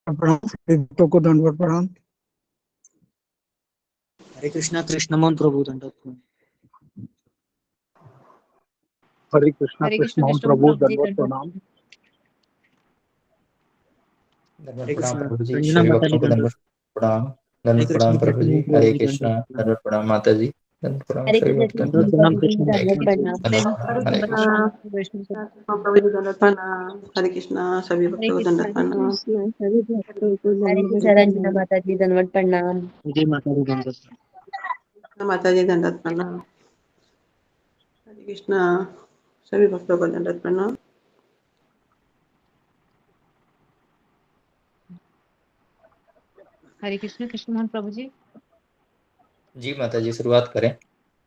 प्रणाम, सभी भक्तों को दंडवत प्रणाम। हरे कृष्णा। कृष्ण मोहन प्रभु दंडवत प्रणाम। हरे कृष्णा कृष्ण मोहन प्रभु दंडवत प्रणाम। हरे कृष्णा प्रभु जी, रंजना सभी माता जी भक्तों को दंडवत दंडवत प्रणाम प्रभु जी। हरे कृष्णा दंडवत प्रणाम माता जी, दंडवत प्रणाम हरे सभी कृष्ण भक्तों कृष्ण को। प्रणाम प्रभु कृष्ण जी भगवान दंडवत को प्रणाम। हरे कृष्णा प्रभु जी दंडवत प्रणाम। हरे कृष्णा सभी भक्तों को दंडवत प्रणाम। सभी भक्तों को हरे दंडवत कृष्ण रंजना प्रणाम। माता जी दंडवत प्रणाम। जय माता दी दंडवत माता जी दंडवत प्रणाम। हरे कृष्णा सभी भक्तों को दंडवत प्रणाम। हरे कृष्ण कृष्ण मोहन प्रभु जी। जी माता जी, शुरुआत करें।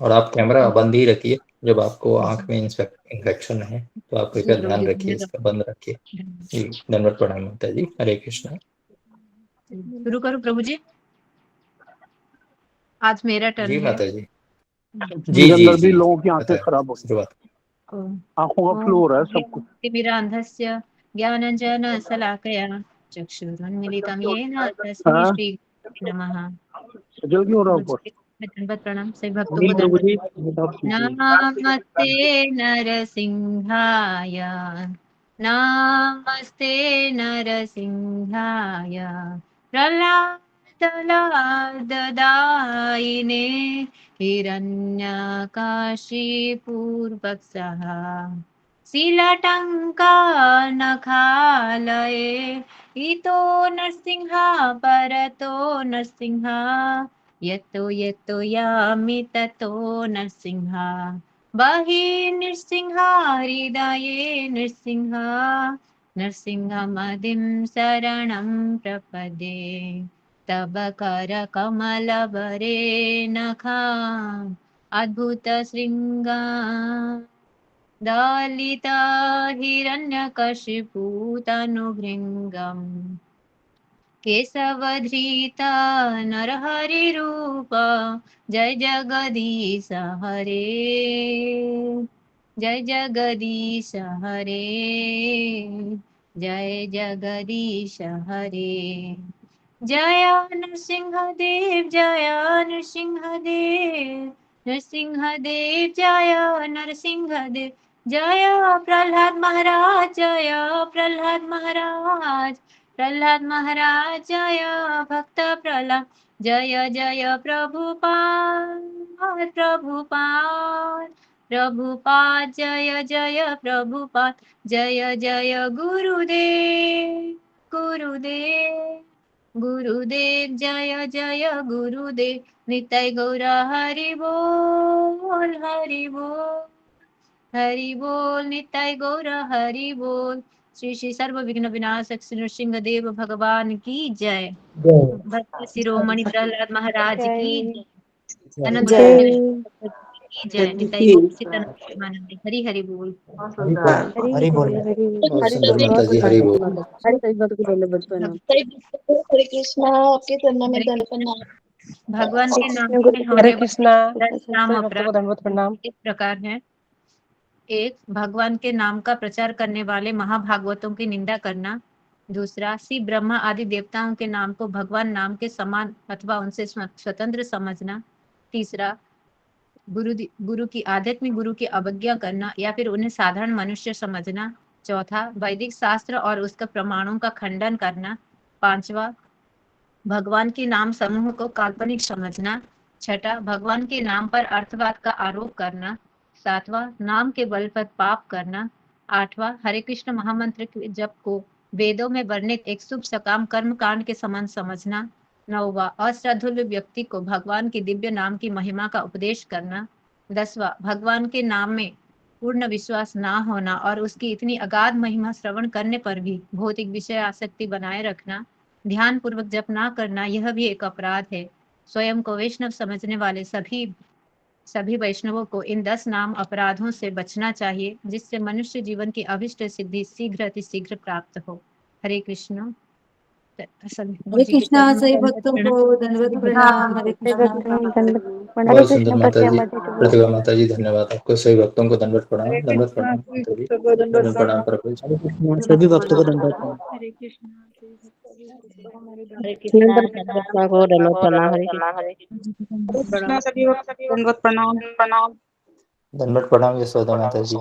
और आप कैमरा बंद ही रखिए। जब आपको आंख में इन्फेक्शन है तो आप कृपया ध्यान रखिए, इसका बंद रखिए। जी, दंडवत प्रणाम माता जी। हरे कृष्णा। शुरू करूं प्रभु जी? आज मेरा टर्न जी है। माता जी। जी मेरे जी अंदर भी जी, लोगों की आंखें बताएं, खराब हो गई, शुरुआत। आंखों का फ्लो हो रहा है सब कुछ। तिमिरान्धस्य ज्ञानञ्जनशलाकया चक्षुरुन्मीलितं येन तस्मै हाँ, श्री नमः। जल क्यों हो रहा है ऊपर? दंडवत प्रणाम सभी भक्तों को प्रणाम प्रभु जी। दंडवत। नमस्ते नरसिंहाय, नमस्ते नरसिंहाय, प्रह्लाददायिने हिरण्यकाशीपूर्वक्षः शीलटङ्कानखालये इतो नरसिंहा परतो नरसिंहा यतो यतो यामि ततो नरसिंहा बहिः नृसिंहा हृदये नृसिंहा नरसिंहमदिं शरणं प्रपदे तव करकमलवरे नखा अद्भुतशृङ्गा दलिता हिरण्यकशिपूतनुभृङ्गम् केशवधृता नरहरिरूप जय जगदीश हरे जय जगदीश हरे जय जगदीश हरे जय नृसिंहदेव जय नृसिंहदेव नृसिंहदेव जय नरसिंहदेव जय प्रह्लाद महाराज जय प्रह्लाद महाराज प्रह्लाद महाराज जय भक्त प्रह्लाद जय जय प्रभुपाद प्रभुपाद प्रभुपाद जय जय प्रभुपाद जय जय गुरुदेव गुरुदेव गुरुदेव जय जय गुरुदेव निताय गौर हरि बोल हरि बोल हरि बोल निताय गौर हरि बोल। श्री श्री सर्व विघ्न विनाशक श्री नृसिंह देव भगवान की जय। भक्त शिरोमणि प्रहलाद महाराज की जय। अनंत जय की जय। निताय गौर सीतानंद हरि हरि बोल। बहुत सुंदर। हरि बोल। हरि बहुत सुंदर बोल। माता जी, हरि बोल। सभी भक्तों को दंडवत प्रणाम। हरे कृष्णा। आपके चरणों में हरे दंड कृष्ण। प्रणाम। भगवान श्री के नाम कृष्ण में गुरु होने हरे वाले कृष्णा। 10 नाम सभी भक्तों को दंडवत प्रणाम। अपराध इस प्रकार है। एक, भगवान के नाम का प्रचार करने वाले महाभागवतों की निंदा करना। दूसरा, शिव ब्रह्मा आदि देवताओं के नाम को भगवान नाम के समान अथवा उनसे स्वतंत्र समझना। तीसरा, गुरु की आध्यात्मिक गुरु की अवज्ञा करना या फिर उन्हें साधारण मनुष्य समझना। चौथा, वैदिक शास्त्र और उसका प्रमाणों का खंडन करना। पांचवा, भगवान के नाम समूह को काल्पनिक समझना। छठा, भगवान के नाम पर अर्थवाद का आरोप करना। सातवां, नाम के बल पर पाप करना। आठवां, हरे कृष्ण महामंत्र के जप को वेदों में वर्णित एक शुभ सकाम कर्म कांड के समान समझना। नौवां, अश्रद्धुल व्यक्ति को भगवान के दिव्य नाम की महिमा का उपदेश करना। 10वां, भगवान के नाम में पूर्ण विश्वास ना होना और उसकी इतनी अगाध महिमा श्रवण करने पर भी भौतिक विषय आसक्ति बनाए रखना। ध्यान पूर्वक जप ना करना यह भी एक अपराध है। स्वयं को वैष्णव समझने वाले सभी वैष्णवों को इन 10 नाम अपराधों से बचना चाहिए, जिससे मनुष्य जीवन की अभिष्ट सिद्धि शीघ्र अतिशीघ्र प्राप्त हो। हरे कृष्ण। हरे कृष्णा। सही भक्तों को दंडवत प्रणाम। हरे सभी कृष्णा। भक्तों को दंडवत प्रणाम। हरे बहुत सुंदर कृष्ण माता जी, प्रतिमा प्रतिभा माता जी, धन्यवाद आपको। सभी भक्तों को दंडवत प्रणाम, हरे दंडवत कृष्णा प्रणाम सभी माता जी, भक्तों को दंडवत दंडवत प्रणाम प्रणाम। प्रभु जी। हरे कृष्ण सभी भक्तों को दंडवत प्रणाम। हरे कृष्णा। हरे कृष्णा कृष्णा को दंडवत प्रणाम। हरे कृष्णा सभी दंडवत प्रणाम। दंडवत प्रणाम यशोदा माता जी।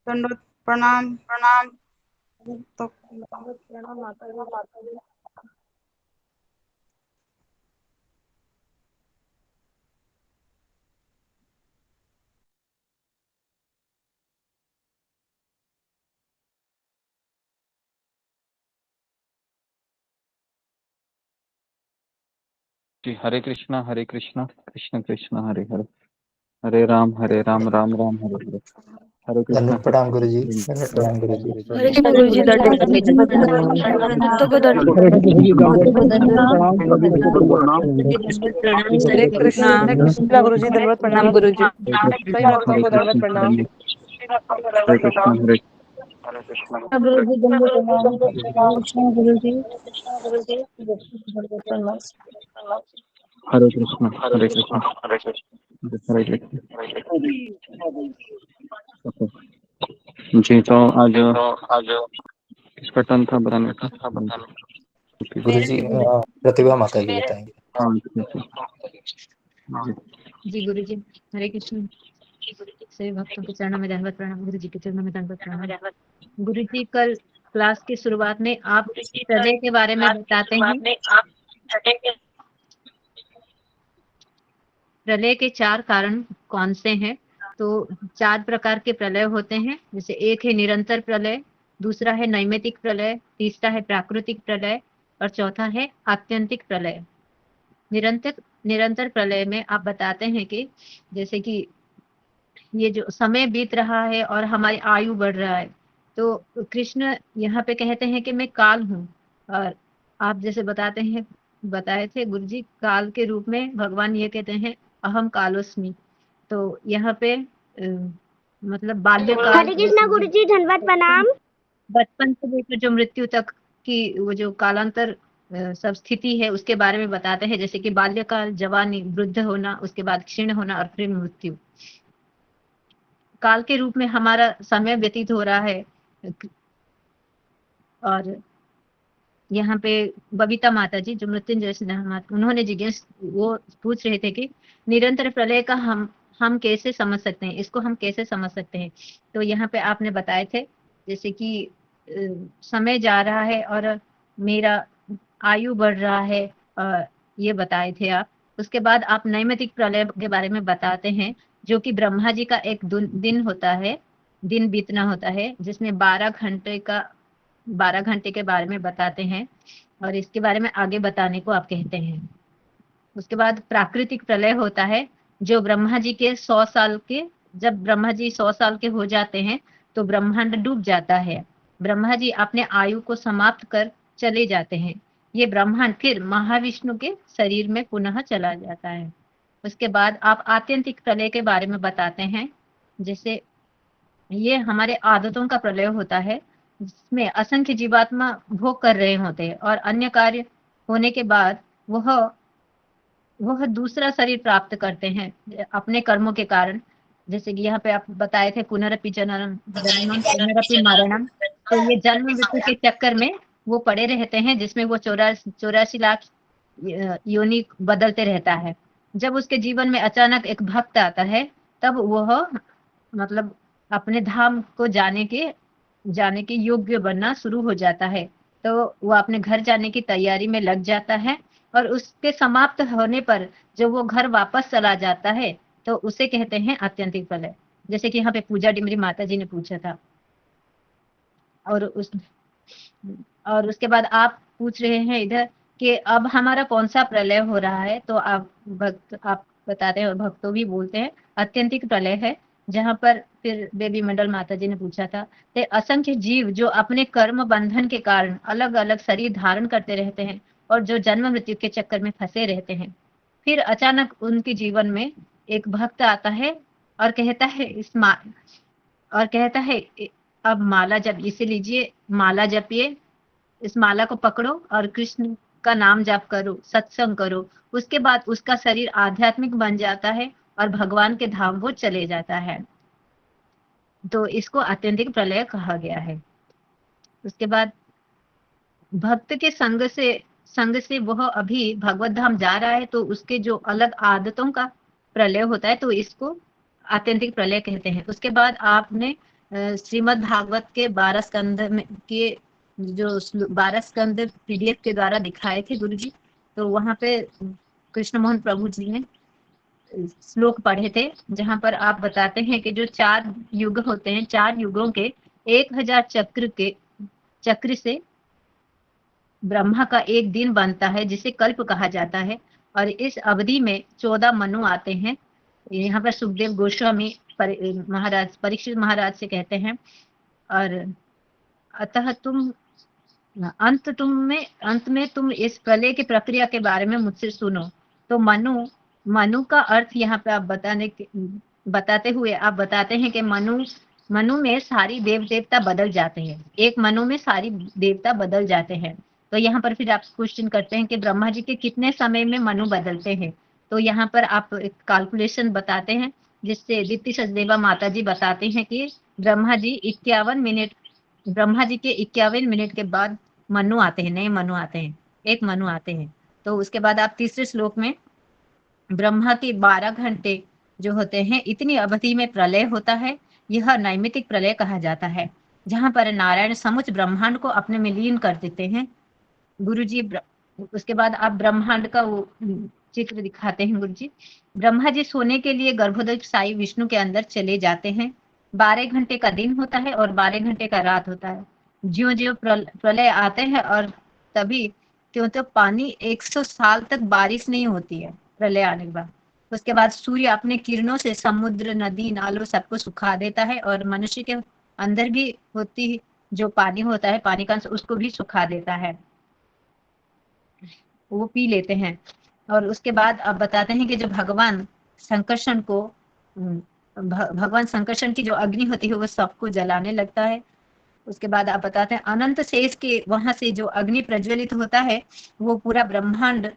दंडवत प्रणाम। तो जी हरे कृष्णा कृष्ण कृष्ण हरे हरे, हरे राम राम राम हरे हरे, हरे कृष्णा दंडवत प्रणाम गुरु जी। दंडवत प्रणाम गुरु जी। हरे कृष्ण गुरु जी, दंडवत भक्तों को दंडवत हरे कृष्णा गुरु जी, दंडवत प्रणाम गुरु जी। सभी भक्तों को दंडवत प्रणाम। हरे कृष्णा हरे गुरु जी दंडवत प्रणाम। कृष्णा गुरु जी दंडवत प्रणाम। हरे कृष्णा हरे कृष्णा हरे कृष्णा। जी तो आज किसका टर्न था बताने का? गुरु जी प्रतिभा माता जी बताएंगे। हाँ, ठीक है। जी गुरु जी, हरे कृष्ण। सभी भक्तों के चरणों में दंडवत प्रणाम। गुरु जी के चरणों में दंडवत प्रणाम। गुरु जी, कल क्लास की शुरुआत में आप प्रलय के बारे में बताते हैं। प्रलय के 4 कारण कौन से हैं? तो 4 प्रकार के प्रलय होते हैं, जैसे एक है निरंतर प्रलय, दूसरा है नैमित्तिक प्रलय, तीसरा है प्राकृतिक प्रलय और चौथा है आत्यंतिक प्रलय। निरंतर प्रलय में आप बताते हैं कि जैसे कि ये जो समय बीत रहा है और हमारी आयु बढ़ रहा है, तो कृष्ण यहाँ पे कहते हैं कि मैं काल हूँ। और आप जैसे बताए थे गुरु जी, काल के रूप में भगवान ये कहते हैं अहम कालोस्मि। तो यहाँ पे मतलब बाल्यकाल, हरे कृष्णा गुरु जी, धन्यवाद प्रणाम। बचपन से लेकर जो मृत्यु तक की वो जो कालांतर सब स्थिति है उसके बारे में बताते हैं, जैसे कि बाल्यकाल, जवानी, वृद्ध होना, उसके बाद क्षीण होना और फिर मृत्यु। काल के रूप में हमारा समय व्यतीत हो रहा है। और यहाँ पे बबीता माता जी जो मृत्युंजय सिन्हा माता, उन्होंने जिज्ञास वो पूछ रहे थे कि निरंतर प्रलय का हम कैसे समझ सकते हैं, इसको हम कैसे समझ सकते हैं। तो यहाँ पे आपने बताए थे जैसे कि समय जा रहा है और मेरा आयु बढ़ रहा है, ये बताए थे आप। उसके बाद आप नैमित्तिक प्रलय के बारे में बताते हैं, जो कि ब्रह्मा जी का एक दिन होता है, दिन बीतना होता है, जिसमें 12 घंटे के बारे में बताते हैं और इसके बारे में आगे बताने को आप कहते हैं। उसके बाद प्राकृतिक प्रलय होता है, जो ब्रह्मा जी के 100 साल के, जब ब्रह्मा जी 100 साल के हो जाते हैं तो ब्रह्मांड डूब जाता है। ब्रह्मा जी अपने आयु को समाप्त कर चले जाते हैं। ये ब्रह्मांड फिर महाविष्णु के शरीर में पुनः चला जाता है। उसके बाद आप आत्यंतिक प्रलय के बारे में बताते हैं, जैसे ये हमारे आदतों का प्रलय होता है, जिसमें असंख्य जीवात्मा भोग कर रहे होते हैं और अन्य कार्य होने के बाद वह दूसरा शरीर प्राप्त करते हैं अपने कर्मों के कारण। जैसे कि यहाँ पे आप बताए थे पुनरपि जननम पुनरपि मरणम। तो ये जन्म मृत्यु के चक्कर में वो पड़े रहते हैं, जिसमें वो 84 लाख योनि बदलते रहता है। जब उसके जीवन में अचानक एक भक्त आता है, तब वह मतलब अपने धाम को जाने के योग्य बनना शुरू हो जाता है। तो वो अपने घर जाने की तैयारी में लग जाता है और उसके समाप्त होने पर जब वो घर वापस चला जाता है तो उसे कहते हैं आत्यंतिक प्रलय। जैसे कि यहाँ पे पूजा डिमरी माता जी ने पूछा था। और उसके बाद आप पूछ रहे हैं इधर कि अब हमारा कौन सा प्रलय हो रहा है, तो आप बताते हैं और भक्तों भी बोलते हैं आत्यंतिक प्रलय है, जहाँ पर फिर बेबी मंडल माता जी ने पूछा था कि असंख्य जीव जो अपने कर्म बंधन के कारण अलग अलग शरीर धारण करते रहते हैं और जो जन्म मृत्यु के चक्कर में फंसे रहते हैं, फिर अचानक उनके जीवन में एक भक्त आता है और कहता है अब माला जप, इसे लीजिए, माला जपिए, इस माला को पकड़ो और कृष्ण का नाम जाप करो, सत्संग करो। उसके बाद उसका शरीर आध्यात्मिक बन जाता है और भगवान के धाम वो चले जाता है। तो इसको आत्यंतिक प्रलय कहा गया है। उसके बाद भक्त के संग से वह अभी भगवत धाम जा रहा है, तो उसके जो अलग आदतों का प्रलय होता है, तो इसको आत्यंतिक प्रलय कहते हैं। उसके बाद आपने श्रीमद् भागवत के 12 स्कंद में के जो 12 स्कंद पीडीएफ के द्वारा दिखाए थे गुरु जी, तो वहां पे कृष्ण मोहन प्रभु जी ने श्लोक पढ़े थे, जहां पर आप बताते हैं कि जो 4 युग होते हैं, 4 युगों के 1000 चक्र से ब्रह्मा का एक दिन बनता है, जिसे कल्प कहा जाता है। और इस अवधि में 14 मनु आते हैं। यहाँ पर सुखदेव गोस्वामी महाराज परीक्षित महाराज से कहते हैं, और अतः अंत में तुम इस प्रलय की प्रक्रिया के बारे में मुझसे सुनो। तो मनु का अर्थ यहाँ पे आप बताते हुए आप बताते हैं कि मनु में सारी देव देवता बदल जाते हैं, एक मनु में सारी देवता बदल जाते हैं। तो यहाँ पर फिर आप क्वेश्चन करते हैं कि ब्रह्मा जी के कितने समय में मनु बदलते हैं। तो यहाँ पर आप एक कैलकुलेशन बताते हैं, जिससे दीप्ति सचदेवा माता जी बताते हैं कि ब्रह्मा जी के 51 मिनट के बाद मनु आते हैं, नए मनु आते हैं, एक मनु आते हैं। तो उसके बाद आप तीसरे श्लोक में ब्रह्मा के 12 घंटे जो होते हैं, इतनी अवधि में प्रलय होता है। यह नैमितिक प्रलय कहा जाता है, जहां पर नारायण समुच ब्रह्मांड को अपने में लीन कर देते हैं। गुरुजी उसके बाद आप ब्रह्मांड का वो चित्र दिखाते हैं गुरुजी। ब्रह्मा जी सोने के लिए गर्भोदय साई विष्णु के अंदर चले जाते हैं। 12 घंटे का दिन होता है और 12 घंटे का रात होता है। ज्यो ज्यो प्रलय आते हैं और तभी त्यों तो पानी 100 साल तक बारिश नहीं होती है प्रलय आने के बाद। उसके बाद सूर्य अपने किरणों से समुद्र, नदी, नालों सबको सुखा देता है, और मनुष्य के अंदर भी होती जो पानी होता है, पानी का अंश, उसको भी सुखा देता है, वो पी लेते हैं। और उसके बाद आप बताते हैं कि जो भगवान संकर्षण की जो अग्नि होती है वो सबको जलाने लगता है। उसके बाद आप बताते हैं अनंत शेष के वहां से जो अग्नि प्रज्वलित होता है, वो पूरा ब्रह्मांड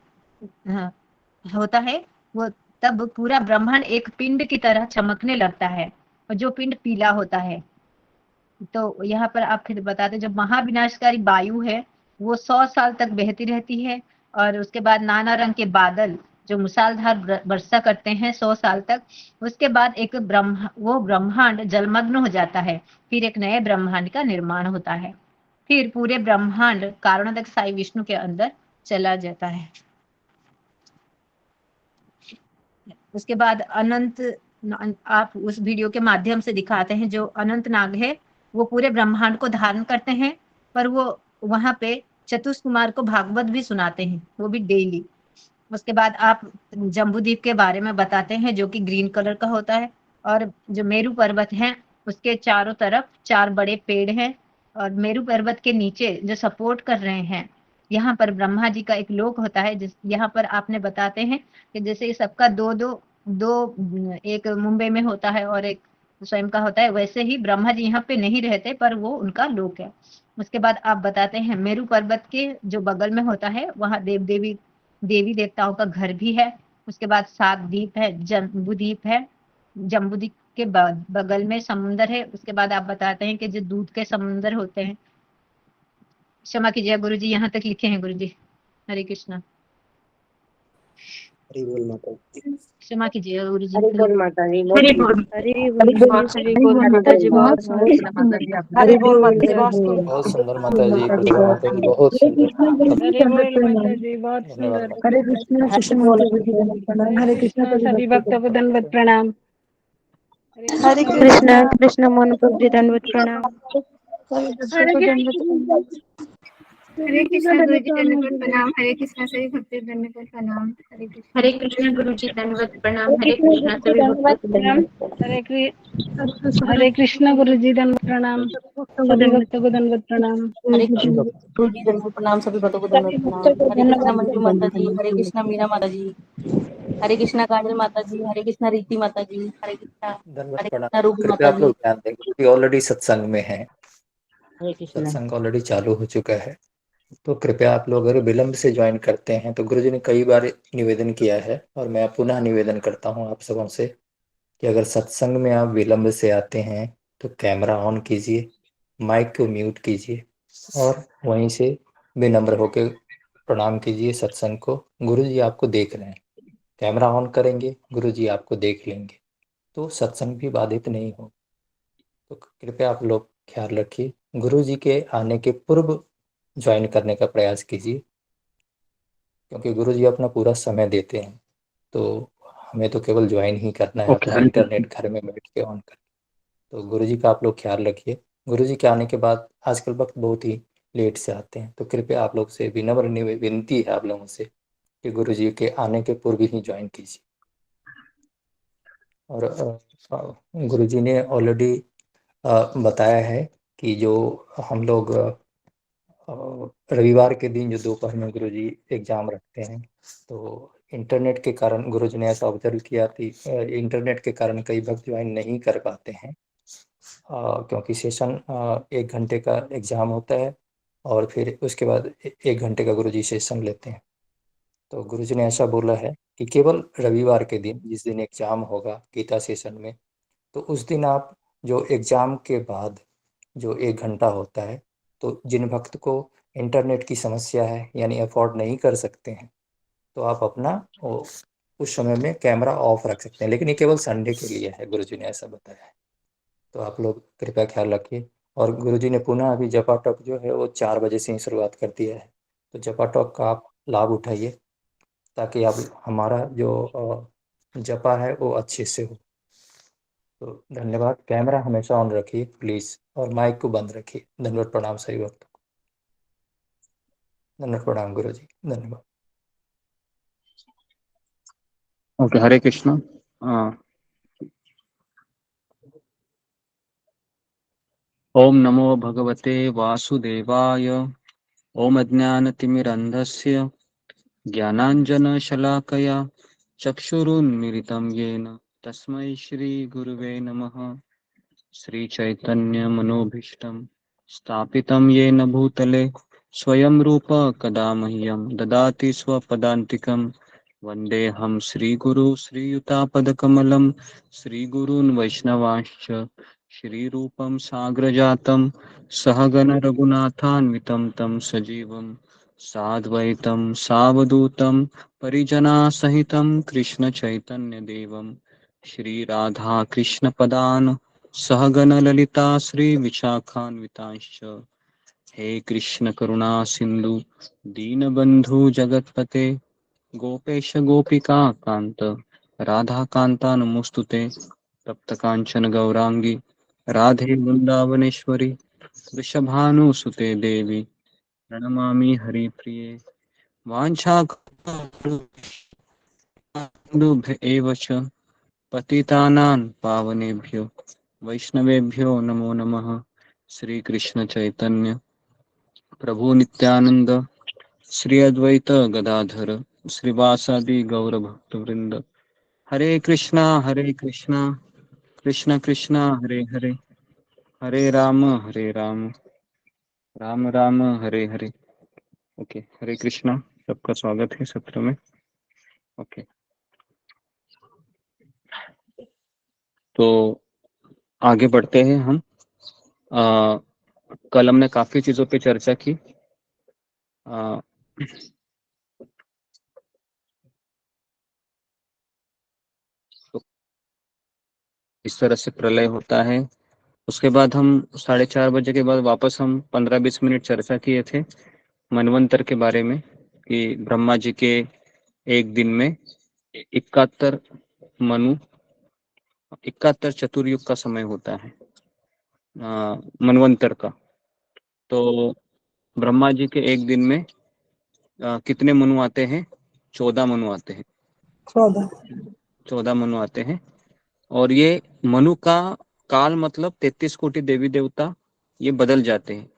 होता है। वो तब पूरा ब्रह्मांड एक पिंड की तरह चमकने लगता है, और जो पिंड पीला होता है। तो यहाँ पर आप फिर बताते हैं, जब महाविनाशकारी वायु है वो 100 साल तक बहती रहती है, और उसके बाद नाना रंग के बादल जो मुसलधार वर्षा करते हैं 100 साल तक। उसके बाद वो ब्रह्मांड जलमग्न हो जाता है, फिर एक नए ब्रह्मांड का निर्माण होता है। फिर पूरे ब्रह्मांड कारणोदक साई विष्णु के अंदर चला जाता है। उसके बाद आप उस वीडियो के माध्यम से दिखाते हैं, जो अनंत नाग है वो पूरे ब्रह्मांड को धारण करते हैं, पर वो वहां पे चतुष कुमार को भागवत भी सुनाते हैं, वो भी डेली। उसके बाद आप जम्बूद्वीप के बारे में बताते हैं, जो कि ग्रीन कलर का होता है, और जो मेरू पर्वत है उसके चारों तरफ 4 बड़े पेड़ हैं, और मेरू पर्वत के नीचे जो सपोर्ट कर रहे हैं, यहाँ पर ब्रह्मा जी का एक लोक होता है। यहाँ पर आपने बताते हैं कि जैसे सबका दो एक मुंबई में होता है और एक स्वयं का होता है, वैसे ही ब्रह्मा जी यहाँ पे नहीं रहते, पर वो उनका लोक है। उसके बाद आप बताते हैं मेरू पर्वत के जो बगल में होता है, वहाँ देवी देवताओं का घर भी है। उसके बाद 7 द्वीप है, जम्बूद्वीप है, जम्बूद्वीप के बगल में समुंदर है। उसके बाद आप बताते हैं कि जो दूध के समुंदर होते हैं, क्षमा कीजिए गुरु जी, यहाँ तक लिखे हैं गुरु जी। हरे कृष्णा। हरि बोल माता जी। क्षमा कीजिए गुरु जी। हरि बोल माता जी। हरि बोल माता जी, बहुत हरि बोल माता जी, बहुत सुंदर माता जी, प्रतिभा माता जी, बहुत सुंदर। हरि बोल माता जी, बहुत धन्यवाद सुंदर। माता हरे कृष्णा कृष्ण हरे कृष्णा सभी भक्तों को दंडवत प्रणाम। हरे कृष्ण कृष्ण मोहन प्रभु जी दंडवत प्रणाम। हरे कृष्णा गुरु जी दंडवत प्रणाम। हरे कृष्णा सभी भक्तों को दंडवत प्रणाम। हरे कृष्णा गुरु जी दंडवत प्रणाम। हरे कृष्णा सभी भक्तों को दंडवत। हरे कृष्णा गुरु जी दंडवत प्रणाम, सभी भक्तों को दंडवत प्रणाम। हरे कृष्ण गुरु जी दंडवत प्रणाम, सभी भक्तों को दंडवत प्रणाम। हरे कृष्णा मंजू माता जी, हरे कृष्णा मीरा माता जी, हरे कृष्णा काजल माता जी, हरे कृष्णा रीति माता जी, हरे कृष्णा रूबी कृपया माता आप जी। लोग ध्यान दें, क्योंकि ऑलरेडी सत्संग में है, हरे कृष्णा। सत्संग ऑलरेडी चालू हो चुका है। तो कृपया आप लोग अगर विलंब से ज्वाइन करते हैं, तो गुरुजी ने कई बार निवेदन किया है, और मैं पुनः निवेदन करता हूं आप सबों से कि अगर सत्संग में आप विलंब से आते हैं तो कैमरा ऑन कीजिए, माइक को म्यूट कीजिए, और वहीं से विनम्र होकर प्रणाम कीजिए सत्संग को। गुरु जी आपको देख रहे हैं, कैमरा ऑन करेंगे, गुरु जी आपको देख लेंगे, तो सत्संग भी बाधित नहीं हो। तो कृपया आप लोग ख्याल रखिए, गुरु जी के आने के पूर्व ज्वाइन करने का प्रयास कीजिए, क्योंकि गुरु जी अपना पूरा समय देते हैं। तो हमें तो केवल ज्वाइन ही करना है ओके, अपना हरे कृष्ण। इंटरनेट घर में बैठ के ऑन कर। तो गुरु जी का आप लोग ख्याल रखिए। गुरु जी के आने के बाद आजकल वक्त बहुत ही लेट से आते हैं, तो कृपया आप लोग से विनम्र विनती है आप लोगों से कि गुरु जी के आने के पूर्व ही ज्वाइन कीजिए। और गुरु जी ने ऑलरेडी बताया है कि जो हम लोग रविवार के दिन जो दोपहर में गुरु जी एग्जाम रखते हैं, तो इंटरनेट के कारण गुरु जी ने ऐसा ऑब्जर्व किया कि इंटरनेट के कारण कई भक्त ज्वाइन नहीं कर पाते हैं, क्योंकि सेशन 1 घंटे का एग्ज़ाम होता है और फिर उसके बाद 1 घंटे का गुरु जी सेशन लेते हैं। तो गुरु जी ने ऐसा बोला है कि केवल रविवार के दिन, जिस दिन एग्ज़ाम होगा गीता सेशन में, तो उस दिन आप जो एग्ज़ाम के बाद जो 1 घंटा होता है, तो जिन भक्त को इंटरनेट की समस्या है यानी अफोर्ड नहीं कर सकते हैं, तो आप अपना उस समय में कैमरा ऑफ रख सकते हैं, लेकिन ये केवल संडे के लिए है, गुरु जी ने ऐसा बताया है। तो आप लोग कृपया ख्याल रखिए। और गुरु जी ने पुनः अभी जपा टॉक जो है वो 4 बजे से ही शुरुआत कर दिया है, तो जपा टॉक का आप लाभ उठाइए, ताकि आप हमारा जो जपा है वो अच्छे से हो। तो धन्यवाद। कैमरा हमेशा ऑन रखिए प्लीज़, और माइक को बंद रखिए। धन्यवाद, प्रणाम सभी भक्तों को। धन्यवाद, प्रणाम गुरु जी, धन्यवाद। ओके, हरे कृष्णा। ओम नमो भगवते वासुदेवाय। ओम अज्ञानतिमिरन्धस्य ज्ञानाञ्जनशलाकया चक्षुरुन्मीलितं येन तस्मै श्रीगुरुवे नमः। श्रीचैतन्यमनोभीष्टं स्थापितं येन भूतले स्वयं रूप कदा मह्यं ददाति स्वपदान्तिकं। वन्देऽहं श्रीगुरु श्रीयुतापदकमलं श्रीगुरून् वैष्णवांश्च श्रीरूपं साग्रजातं सहगण रघुनाथान्वितं तं सजीवं साद्वैतं सावधूतं परिजनासहितं कृष्णचैतन्यदेवं श्रीराधा कृष्णपदान् सहगण ललिता श्रीविशाखान्वितांश्च। हे कृष्ण करुणा सिंधु दीनबंधु जगतपते गोपेश गोपिका कांत राधा कांता नमोस्तुते। तप्त कांचन गौरांगी राधे वृंदावनेश्वरी वृषभानुसुते देवी प्रणमामि हरिप्रिये। वाञ्छाकल्पतरुभ्य एव च पतितानां पावनेभ्यो वैष्णवेभ्यो नमो नमः। श्री कृष्ण चैतन्य प्रभु नित्यानंद श्री अद्वैत गदाधर श्रीवासादि गौर भक्त वृंद। हरे कृष्णा कृष्ण कृष्णा हरे हरे, हरे राम राम राम हरे हरे। ओके, हरे कृष्णा, सबका स्वागत है सत्र में। ओके, तो आगे बढ़ते हैं हम। कल हमने काफी चीजों पे चर्चा की। तो इस तरह से प्रलय होता है। उसके बाद हम 4:30 बजे के बाद वापस हम 15-20 मिनट चर्चा किए थे मनवंतर के बारे में, कि ब्रह्मा जी के एक दिन में 71 मनु 71 चतुर्युग का समय होता है मनवंतर का। तो ब्रह्मा जी के एक दिन में कितने मनु आते हैं? 14 मनु आते हैं। 14 मनु आते हैं। और ये मनु का काल मतलब 33 कोटि देवी देवता ये बदल जाते हैं।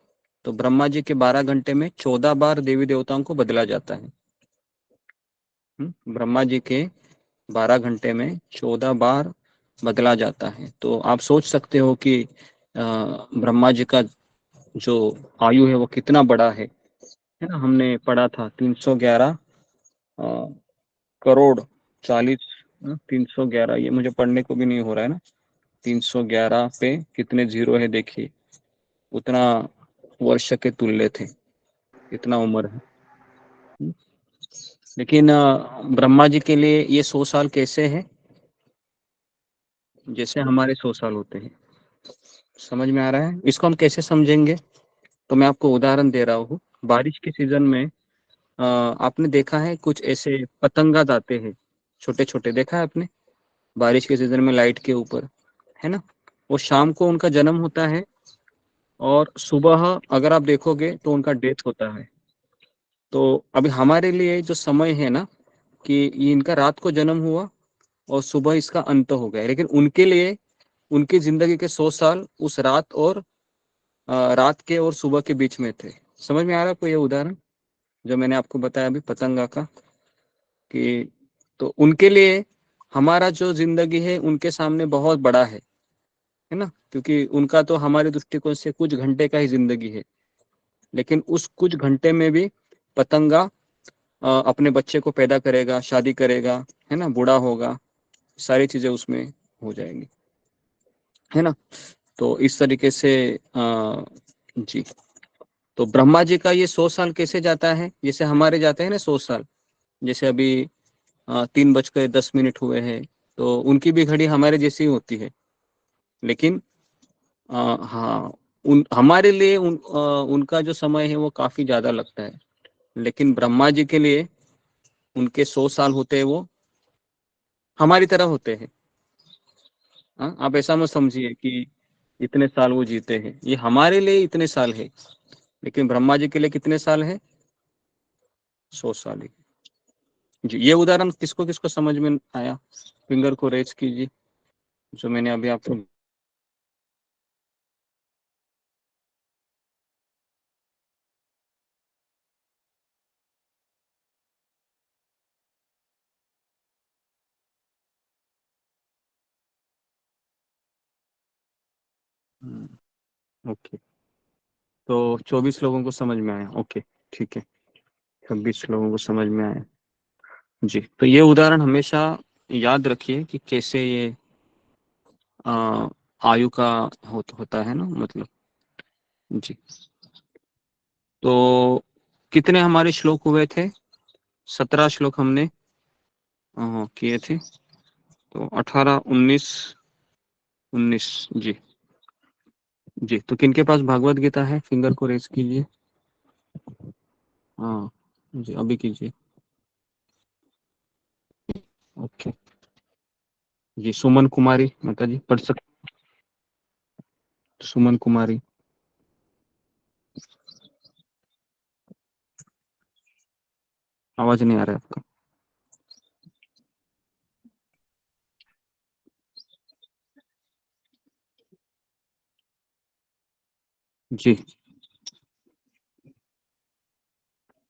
तो ब्रह्मा जी के 12 घंटे में 14 बार देवी देवताओं को बदला जाता है। ब्रह्मा जी के 12 घंटे में 14 बार बदला जाता है। तो आप सोच सकते हो कि ब्रह्मा जी का जो आयु है वो कितना बड़ा है ना। हमने पढ़ा था 311 करोड़ 40 311, ये मुझे पढ़ने को भी नहीं हो रहा है ना। 311 पे कितने जीरो है देखिए, उतना वर्ष के तुल्य थे। इतना उम्र है। लेकिन ब्रह्मा जी के लिए ये 100 साल कैसे है? जैसे हमारे 100 साल होते हैं। समझ में आ रहा है? इसको हम कैसे समझेंगे? तो मैं आपको उदाहरण दे रहा हूँ। बारिश के सीजन में आपने देखा है कुछ ऐसे पतंगात आते हैं, छोटे छोटे, देखा है आपने? बारिश के सीजन में लाइट के ऊपर, है ना? वो शाम को उनका जन्म होता है और सुबह अगर आप देखोगे तो उनका डेथ होता है। तो अभी हमारे लिए जो समय है ना, कि ये इनका रात को जन्म हुआ और सुबह इसका अंत हो गया, लेकिन उनके लिए उनकी जिंदगी के 100 साल उस रात और रात के और सुबह के बीच में थे। समझ में आ रहा है आपको ये उदाहरण जो मैंने आपको बताया अभी पतंगा का? कि तो उनके लिए हमारा जो जिंदगी है उनके सामने बहुत बड़ा है ना? क्योंकि उनका तो हमारे दृष्टिकोण से कुछ घंटे का ही जिंदगी है, लेकिन उस कुछ घंटे में भी पतंगा अपने बच्चे को पैदा करेगा, शादी करेगा, है ना, बूढ़ा होगा, सारी चीजें उसमें हो जाएंगी, है ना? तो इस तरीके से जी। तो ब्रह्मा जी का ये 100 साल कैसे जाता है? जैसे हमारे जाते हैं ना 100 साल। जैसे अभी 3:10 हुए हैं, तो उनकी भी घड़ी हमारे जैसी होती है, लेकिन हाँ, हमारे लिए उनका जो समय है वो काफी ज्यादा लगता है, लेकिन ब्रह्मा जी के लिए उनके 100 साल होते हैं वो हमारी तरह होते हैं। हाँ, आप ऐसा मत समझिए कि इतने साल वो जीते हैं, ये हमारे लिए इतने साल है, लेकिन ब्रह्मा जी के लिए कितने साल है? 100 साल ही। जी, ये उदाहरण किसको किसको समझ में आया? फिंगर को रेज कीजिए जो मैंने अभी आपको। ओके, तो 24 लोगों को समझ में आया। ओके, ठीक है, 26 लोगों को समझ में आया। जी, तो ये उदाहरण हमेशा याद रखिए कि कैसे ये आयु का होता है ना, मतलब। जी, तो कितने हमारे श्लोक हुए थे? 17 श्लोक हमने किए थे। तो 18, 19 जी। जी, तो किनके पास भागवत गीता है? फिंगर को रेज कीजिए। हाँ जी, अभी कीजिए। ओके जी, सुमन कुमारी माता जी पढ़ सकते? सुमन कुमारी, आवाज नहीं आ रहा है आपका। जी,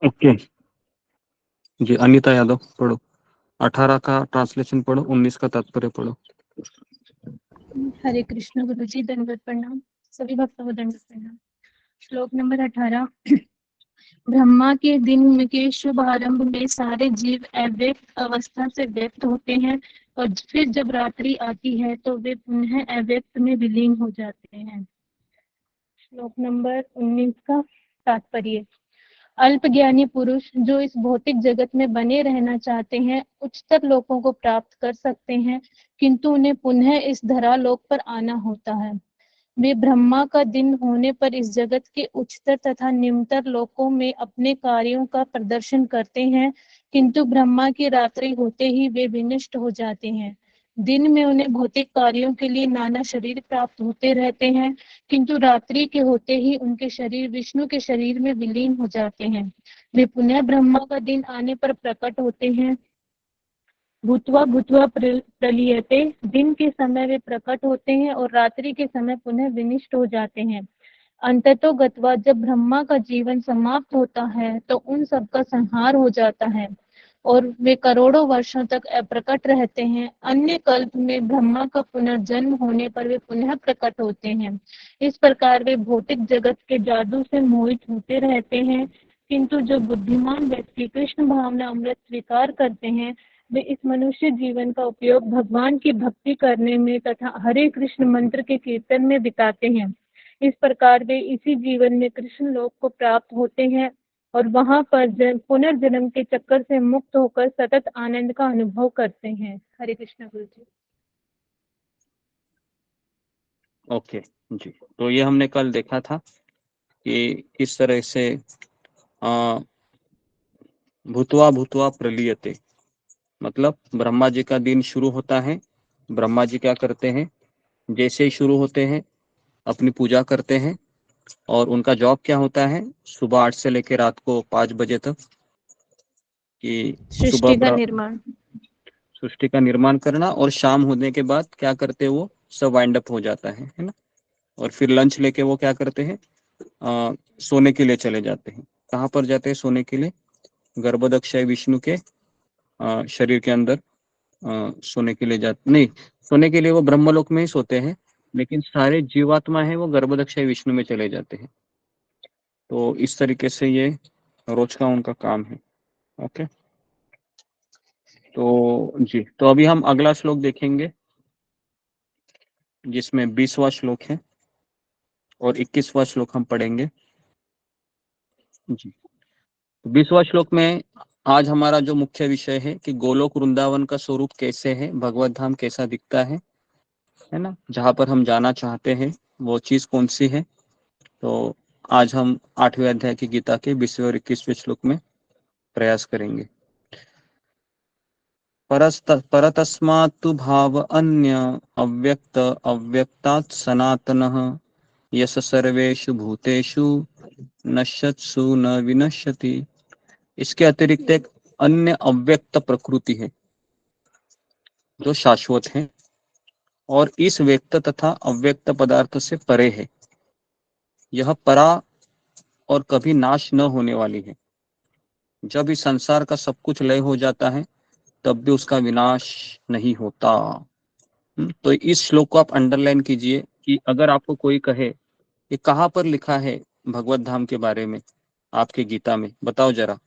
ओके जी। अनीता यादव पढ़ो। 18 का ट्रांसलेशन पढ़ो, 19 का तात्पर्य पढ़ो। हरे कृष्ण गुरु जी, दंडवत प्रणाम। सभी भक्तों को दंडवत प्रणाम। श्लोक नंबर 18। ब्रह्मा के दिन के शुभ आरंभ में सारे जीव अव्यक्त अवस्था से व्यक्त होते हैं और फिर जब रात्रि आती है तो वे पुनः अव्यक्त में विलीन हो जाते हैं। श्लोक नंबर 19 का तात्पर्य। अल्पज्ञानी पुरुष जो इस भौतिक जगत में बने रहना चाहते हैं उच्चतर लोकों को प्राप्त कर सकते हैं, किंतु उन्हें पुनः इस धरालोक पर आना होता है। वे ब्रह्मा का दिन होने पर इस जगत के उच्चतर तथा निम्नतर लोकों में अपने कार्यों का प्रदर्शन करते हैं, किंतु ब्रह्मा की रात्रि होते ही वे विनष्ट हो जाते हैं। दिन में उन्हें भौतिक कार्यों के लिए नाना शरीर प्राप्त होते रहते हैं, किंतु रात्रि के होते ही उनके शरीर विष्णु के शरीर में विलीन हो जाते हैं। वे पुनः ब्रह्मा का दिन आने पर प्रकट होते हैं। भूत्वा भूत्वा प्रलीयते। दिन के समय वे प्रकट होते हैं और रात्रि के समय पुनः विनिष्ट हो जाते हैं। अंततो गत्वा जब ब्रह्मा का जीवन समाप्त होता है तो उन सब का संहार हो जाता है और वे करोड़ों वर्षों तक अप्रकट रहते हैं। अन्य कल्प में ब्रह्मा का पुनर्जन्म होने पर वे पुनः प्रकट होते हैं। इस प्रकार वे भौतिक जगत के जादू से मोहित होते रहते हैं, किंतु जो बुद्धिमान व्यक्ति कृष्ण भावना अमृत स्वीकार करते हैं वे इस मनुष्य जीवन का उपयोग भगवान की भक्ति करने में तथा हरे कृष्ण मंत्र के कीर्तन में बिताते हैं। इस प्रकार वे इसी जीवन में कृष्ण लोक को प्राप्त होते हैं और वहां पर पुनर्जन्म के चक्कर से मुक्त होकर सतत आनंद का अनुभव करते हैं। हरे कृष्ण गुरु जी। ओके जी, तो ये हमने कल देखा था कि किस तरह से भूतवा भूतवा प्रलीयते, मतलब ब्रह्मा जी का दिन शुरू होता है। ब्रह्मा जी क्या करते हैं, जैसे ही शुरू होते हैं अपनी पूजा करते हैं, और उनका जॉब क्या होता है, सुबह 8 से लेकर रात को 5 बजे तक कि सृष्टि का निर्माण, सृष्टि का निर्माण करना, और शाम होने के बाद क्या करते हैं, वो सब वाइंड अप हो जाता है ना। और फिर लंच लेके वो क्या करते हैं, सोने के लिए चले जाते हैं। कहाँ पर जाते हैं सोने के लिए, गर्भोदक्षय विष्णु के शरीर के अंदर सोने के लिए जाते, नहीं, सोने के लिए वो ब्रह्मलोक में ही सोते हैं, लेकिन सारे जीवात्मा है वो गर्भोदक्षय विष्णु में चले जाते हैं। तो इस तरीके से ये रोज का उनका काम है। ओके, तो जी, तो अभी हम अगला श्लोक देखेंगे जिसमें 20वां श्लोक है और 21वां श्लोक हम पढ़ेंगे जी। 20वां श्लोक में आज हमारा जो मुख्य विषय है कि गोलोक वृंदावन का स्वरूप कैसे है, भगवत धाम कैसा दिखता है ना, जहाँ पर हम जाना चाहते हैं वो चीज कौन सी है। तो आज हम 8वें अध्याय की गीता के 20वें और 21वें श्लोक में प्रयास करेंगे। परतस्मात्तु भाव अन्य अव्यक्त अव्यक्तात् सनातनः यस सर्वेषु भूतेषु नश्यत्सु न विनश्यति। इसके अतिरिक्त एक अन्य अव्यक्त प्रकृति है जो शाश्वत है और इस व्यक्त तथा अव्यक्त पदार्थ से परे है। यह परा और कभी नाश न होने वाली है। जब इस संसार का सब कुछ लय हो जाता है तब भी उसका विनाश नहीं होता। तो इस श्लोक को आप अंडरलाइन कीजिए कि अगर आपको कोई कहे कि कहाँ पर लिखा है भगवत धाम के बारे में आपके गीता में, बताओ जरा,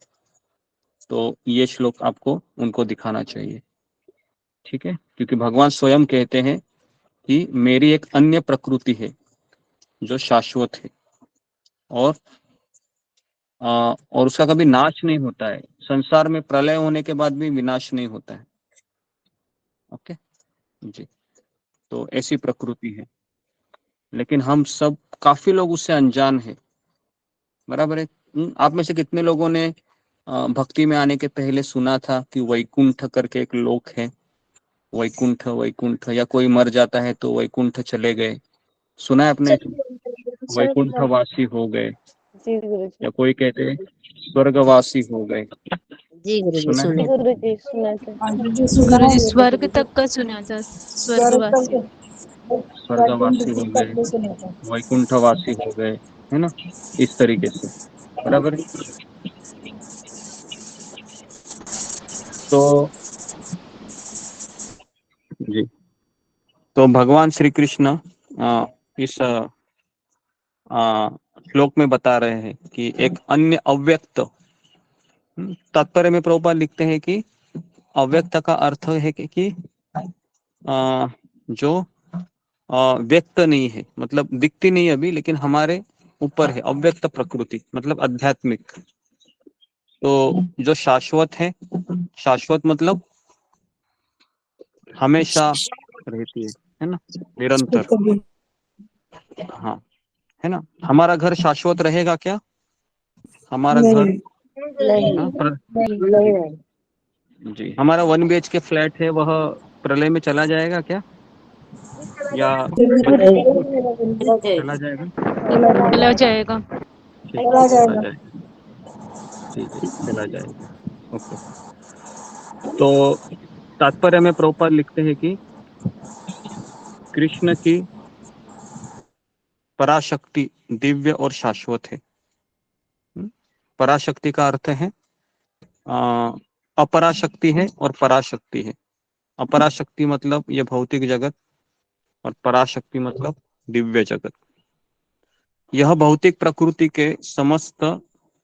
तो ये श्लोक आपको उनको दिखाना चाहिए, ठीक है। क्योंकि भगवान स्वयं कहते हैं कि मेरी एक अन्य प्रकृति है जो शाश्वत है और उसका कभी नाश नहीं होता है। संसार में प्रलय होने के बाद भी विनाश नहीं होता है। ओके जी, तो ऐसी प्रकृति है, लेकिन हम सब काफी लोग उससे अनजान है, बराबर है। आप में से कितने लोगों ने भक्ति में आने के पहले सुना था कि वैकुंठ करके एक लोक है, वैकुंठ वैकुंठ, या कोई मर जाता है तो वैकुंठ चले गए, सुना है आपने, वैकुंठवासी हो गए, जी गुरु जी। या कोई कहते हैं स्वर्गवासी हो गए, जी गुरु जी सुना है? सुने। गुरु जी सुना था। गुरु जी स्वर्ग तक का सुना था, स्वर्गवासी। स्वर्गवासी हो गए, वैकुंठवासी हो गए, है ना, इस तरीके से, बराबर है? तो जी, तो भगवान श्री कृष्ण इस श्लोक में बता रहे हैं कि एक अन्य अव्यक्त, तात्पर्य में प्रभुपाद लिखते हैं कि अव्यक्त का अर्थ है कि जो व्यक्त नहीं है, मतलब दिखती नहीं अभी, लेकिन हमारे ऊपर है, अव्यक्त प्रकृति मतलब आध्यात्मिक। तो जो शाश्वत है, शाश्वत मतलब हमेशा रहती है ना, निरंतर, हाँ, है ना। हमारा घर शाश्वत रहेगा क्या? हमारा घर हाँ, जी, हमारा 1 BHK के फ्लैट है, वह प्रलय में चला जाएगा क्या, या चला जाएगा? चला जाएगा। ठीक है, चला जाएगा, ठीक है, चला जाएगा। ओके, तो तात्पर्य में प्रभुपाद लिखते हैं कि कृष्ण की पराशक्ति दिव्य और शाश्वत है। पराशक्ति का अर्थ है अपराशक्ति है और पराशक्ति है। अपराशक्ति मतलब ये भौतिक जगत, और पराशक्ति मतलब दिव्य जगत। यह भौतिक प्रकृति के समस्त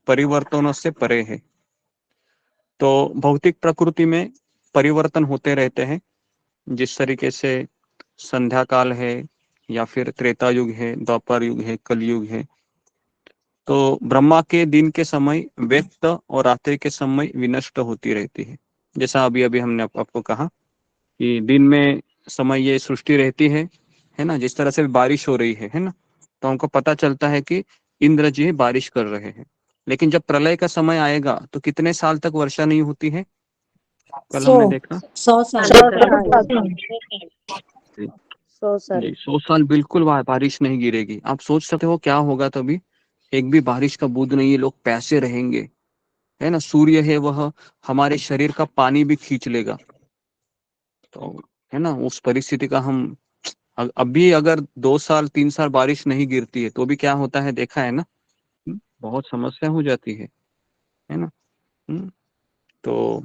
परिवर्तनों से परे है। तो भौतिक प्रकृति में परिवर्तन होते रहते हैं, जिस तरीके से संध्या काल है, या फिर त्रेता युग है, द्वापर युग है, कलयुग है, तो ब्रह्मा के दिन के समय व्यक्त और रात्रि के समय विनष्ट होती रहती है। जैसा अभी अभी हमने आपको कहा कि दिन में समय ये सृष्टि रहती है ना, जिस तरह से बारिश हो रही है ना, तो हमको पता चलता है कि इंद्र जी बारिश कर रहे हैं। लेकिन जब प्रलय का समय आएगा तो कितने साल तक वर्षा नहीं होती है? कल हमने देखा 100 साल 100 साल जी 100 साल बिल्कुल बारिश नहीं गिरेगी। आप सोच सकते हो क्या होगा तभी? एक भी बारिश का बूंद नहीं है, लोग प्यासे रहेंगे, है ना। सूर्य है वह हमारे शरीर का पानी भी खींच लेगा। तो है ना, उस परिस्थिति का हम अभी अगर 2 साल 3 साल बारिश नहीं गिरती है तो भी क्या होता है देखा है ना। बहुत समस्या हो जाती है ना। हम्म, तो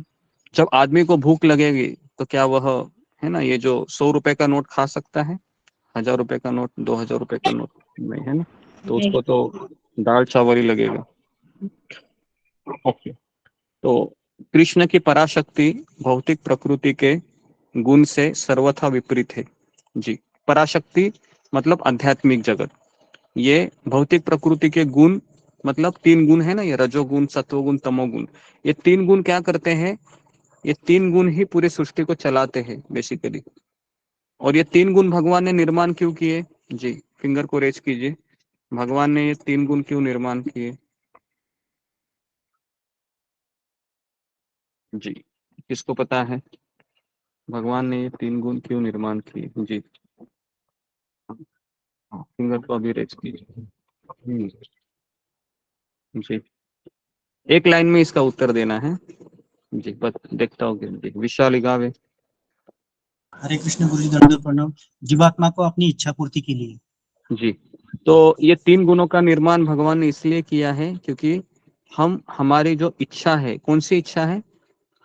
जब आदमी को भूख लगेगी तो क्या वह, है ना, ये जो 100 रुपए का नोट खा सकता है? 1000 रुपए का नोट, 2000 रुपए का नोट नहीं, है ना। तो उसको तो दाल चावल ही लगेगा। ओके। तो कृष्ण की पराशक्ति भौतिक प्रकृति के गुण से सर्वथा विपरीत है। जी, पराशक्ति मतलब आध्यात्मिक जगत। ये भौतिक प्रकृति के गुण मतलब 3 गुण है ना, ये रजोगुण, सत्वगुण, तमोगुण। ये 3 गुण क्या करते हैं? ये 3 गुण ही पूरे सृष्टि को चलाते हैं बेसिकली। और ये 3 गुण भगवान ने निर्माण क्यों किए? जी, फिंगर को रेज कीजिए। भगवान ने ये 3 गुण क्यों निर्माण किए? जी, किसको पता है भगवान ने ये 3 गुण क्यों निर्माण किए? जी, हाँ, फिंगर को अभी रेज कीजिए। जी, एक लाइन में इसका उत्तर देना है। जी, बस देखता हूँ जी, विशाल गावे। हरे कृष्ण गुरु जी, दंडवत प्रणाम। जीवात्मा को अपनी इच्छा पूर्ति के लिए। जी, तो ये 3 गुणों का निर्माण भगवान ने इसलिए किया है क्योंकि हम, हमारी जो इच्छा है, कौन सी इच्छा है?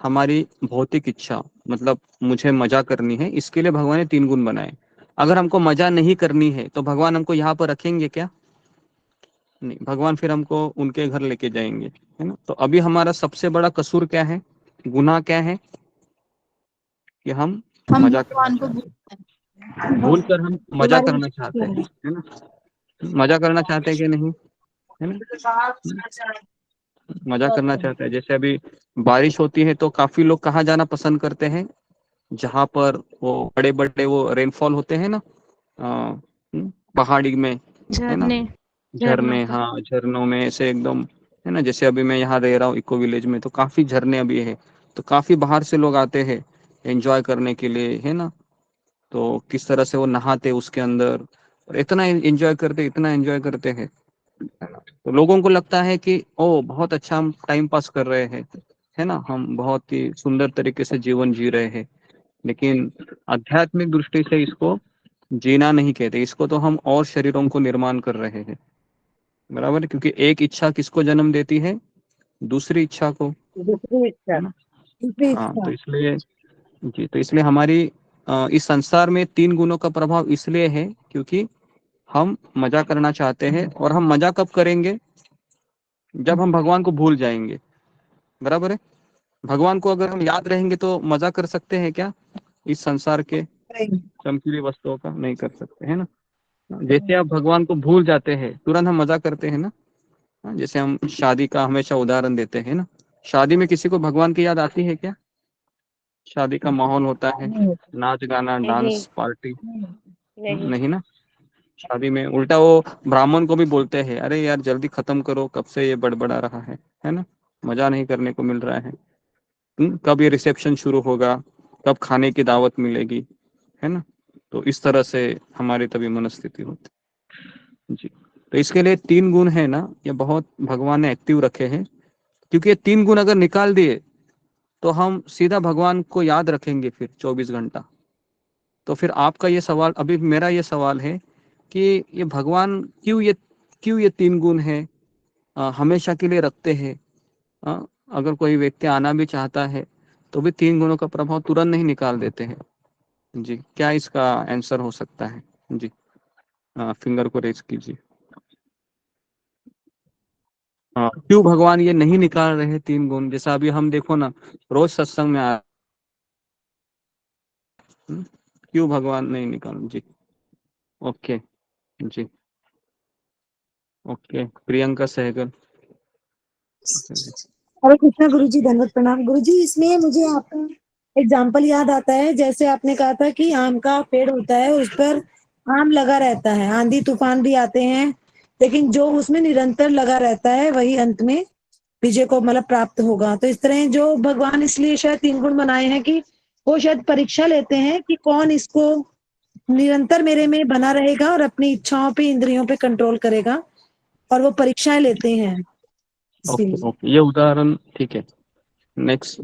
हमारी भौतिक इच्छा, मतलब मुझे मजा करनी है, इसके लिए भगवान ने 3 गुण बनाए। अगर हमको मजा नहीं करनी है तो भगवान हमको यहाँ पर रखेंगे क्या? नहीं, भगवान फिर हमको उनके घर लेके जाएंगे, है ना। तो अभी हमारा सबसे बड़ा कसूर क्या है, गुनाह क्या है? कि हम मजा करना भगवान को चाहते हैं, भूल कर हम मजा करना चाहते हैं, है ना। मजा करना चाहते हैं कि नहीं, है ना। मजा करना चाहते हैं। जैसे अभी बारिश होती है तो काफी लोग कहाँ जाना पसंद करते हैं? जहाँ पर वो बड़े बड़े वो रेनफॉल होते हैं ना, पहाड़ी में, है ना, झरने झरनों झरने। पर। हाँ, झरनों में ऐसे एकदम, है ना। जैसे अभी मैं यहाँ रह रहा हूँ इको विलेज में, तो काफी झरने अभी है। तो काफी बाहर से लोग आते हैं एंजॉय करने के लिए, है ना। तो किस तरह से वो नहाते उसके अंदर, और इतना एंजॉय करते, इतना एंजॉय करते हैं, है ना। तो लोगों को लगता है कि ओ बहुत अच्छा हम टाइम पास कर रहे हैं, है ना, हम बहुत ही सुंदर तरीके से जीवन जी रहे हैं। लेकिन आध्यात्मिक दृष्टि से इसको जीना नहीं कहते, इसको तो हम और शरीरों को निर्माण कर रहे हैं, बराबर है? क्योंकि एक इच्छा किसको जन्म देती है? दूसरी इच्छा को, दूसरी इच्छा है ना। हाँ, तो इसलिए जी, तो इसलिए हमारी इस संसार में 3 गुणों का प्रभाव इसलिए है क्योंकि हम मजा करना चाहते हैं। और हम मजा कब करेंगे? जब हम भगवान को भूल जाएंगे, बराबर है। भगवान को अगर हम याद रहेंगे तो मजा कर सकते हैं क्या इस संसार के चमकीली वस्तुओं का? नहीं कर सकते, है ना। जैसे आप भगवान को भूल जाते हैं तुरंत हम मजा करते हैं ना। हाँ, जैसे हम शादी का हमेशा उदाहरण देते हैं ना। शादी में किसी को भगवान की याद आती है क्या? शादी का माहौल होता है, नाच गाना, नहीं डांस, पार्टी, नहीं नहीं ना। शादी में उल्टा वो ब्राह्मण को भी बोलते हैं, अरे यार जल्दी खत्म करो, कब से ये बड़बड़ा रहा है ना, मजा नहीं करने को मिल रहा है। कब ये रिसेप्शन शुरू होगा, कब खाने की दावत मिलेगी, है ना। तो इस तरह से हमारी तभी मनस्थिति होती है। जी, तो इसके लिए 3 गुण है ना, ये बहुत भगवान ने एक्टिव रखे हैं। क्योंकि ये 3 गुण अगर निकाल दिए तो हम सीधा भगवान को याद रखेंगे फिर 24 घंटा। तो फिर आपका ये सवाल, अभी मेरा ये सवाल है कि ये भगवान क्यों ये 3 गुण है हमेशा के लिए रखते हैं? अगर कोई व्यक्ति आना भी चाहता है तो भी 3 गुणों का प्रभाव तुरंत नहीं निकाल देते हैं। जी, क्या इसका आंसर हो सकता है? जी, फिंगर को रेज कीजिए। हाँ, क्यों भगवान ये नहीं निकाल रहे 3 गुण? जैसा अभी हम देखो ना, रोज सत्संग में क्यों भगवान नहीं निकाल? जी, ओके। जी, ओके, प्रियंका सहगल। हरे कृष्णा गुरुजी, धन्यवाद प्रणाम गुरुजी। इसमें मुझे आपका एग्जाम्पल याद आता है, जैसे आपने कहा था कि आम का पेड़ होता है, उस पर आम लगा रहता है, आंधी तूफान भी आते हैं, लेकिन जो उसमें निरंतर लगा रहता है वही अंत में विजय को मतलब प्राप्त होगा। तो इस तरह जो भगवान इसलिए शायद 3 गुण बनाए हैं कि वो शायद परीक्षा लेते हैं कि कौन इसको निरंतर मेरे में बना रहेगा और अपनी इच्छाओं पे, इंद्रियों पे कंट्रोल करेगा, और वो परीक्षाएं लेते हैं। ओके ओके, ये उदाहरण ठीक है। नेक्स्ट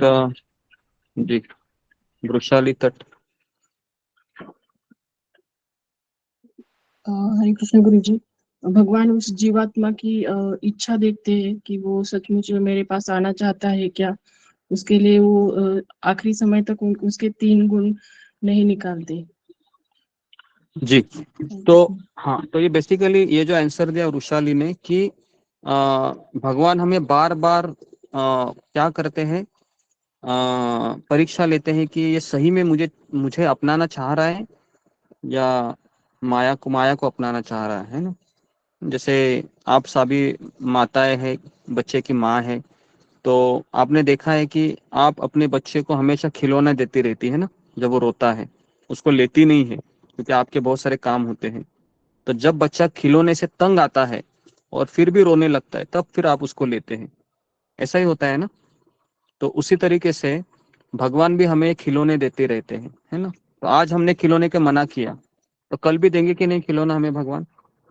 जी, वृषाली तट। हरे कृष्ण गुरु जी। भगवान उस जीवात्मा की इच्छा देखते हैं कि वो सचमुच मेरे पास आना चाहता है क्या। उसके लिए वो आखिरी समय तक उसके 3 गुण नहीं निकालते। जी, तो हाँ, तो ये बेसिकली ये जो आंसर दिया वृषाली ने कि भगवान हमें बार बार क्या करते हैं, परीक्षा लेते हैं कि ये सही में मुझे अपनाना चाह रहा है या माया को अपनाना चाह रहा है ना। जैसे आप सभी माताएं हैं, बच्चे की माँ है, तो आपने देखा है कि आप अपने बच्चे को हमेशा खिलौना देती रहती है ना। जब वो रोता है उसको लेती नहीं है, क्योंकि आपके बहुत सारे काम होते हैं। तो जब बच्चा खिलौने से तंग आता है और फिर भी रोने लगता है, तब फिर आप उसको लेते हैं। ऐसा ही होता है ना। तो उसी तरीके से भगवान भी हमें खिलौने देते रहते हैं, है ना। तो आज हमने खिलौने के मना किया, तो कल भी देंगे कि नहीं खिलौना हमें भगवान?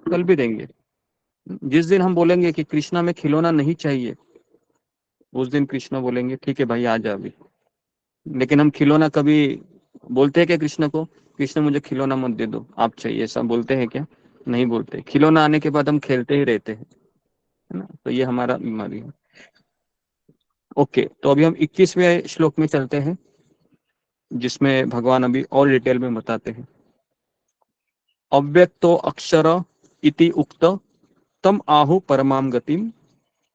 कल भी देंगे। जिस दिन हम बोलेंगे कि कृष्णा में खिलौना नहीं चाहिए, उस दिन कृष्णा बोलेंगे ठीक है भाई आ जा अभी। लेकिन हम खिलौना कभी बोलते हैं क्या कृष्ण को, कृष्ण मुझे खिलौना मत दे दो, आप चाहिए, ऐसा बोलते हैं क्या? नहीं बोलते। खिलौना आने के बाद हम खेलते ही रहते हैं, है ना। तो ये हमारा बीमारी है। ओके, तो अभी हम 21वें श्लोक में चलते हैं, जिसमें भगवान अभी और डिटेल में बताते हैं। अव्यक्तो अक्षर इति उक्त तम आहु परमाम गतिम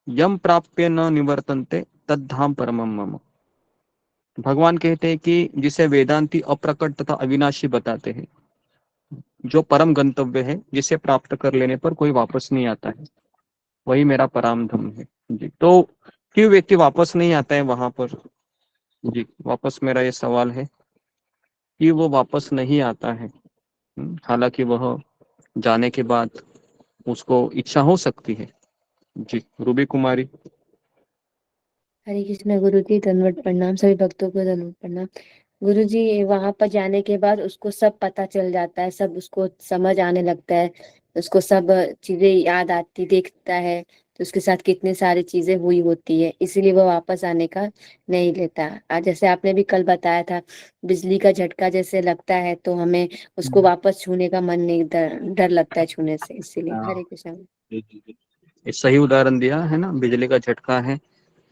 यम प्राप्य न निवर्तन्ते तद्धाम परमम मम। भगवान कहते हैं कि जिसे वेदांती अप्रकट तथा अविनाशी बताते हैं, जो परम गंतव्य है, जिसे प्राप्त कर लेने पर कोई वापस नहीं आता है, वही मेरा परम धाम है। जी, तो क्यों व्यक्ति वापस नहीं आता है वहां पर? जी, वापस मेरा ये सवाल है कि वो वापस नहीं आता है। हालांकि वह जाने के बाद उसको इच्छा हो सकती है। जी, रूबी कुमारी। हरे कृष्ण गुरु जी, धन्यवाद प्रणाम। सभी भक्तों को धन्यवाद प्रणाम। गुरु जी, वहां पर जाने के बाद उसको सब पता चल जाता है, सब उसको समझ आने लगता है, उसको सब चीजें याद आती देखता है, तो उसके साथ कितनी सारी चीजें हुई होती है, इसीलिए वो वापस आने का नहीं लेता। आज जैसे आपने भी कल बताया था, बिजली का झटका जैसे लगता है तो हमें उसको वापस छूने का मन नहीं, डर लगता है छूने से, इसीलिए। हरे कृष्ण। ये सही उदाहरण दिया है ना। बिजली का झटका है,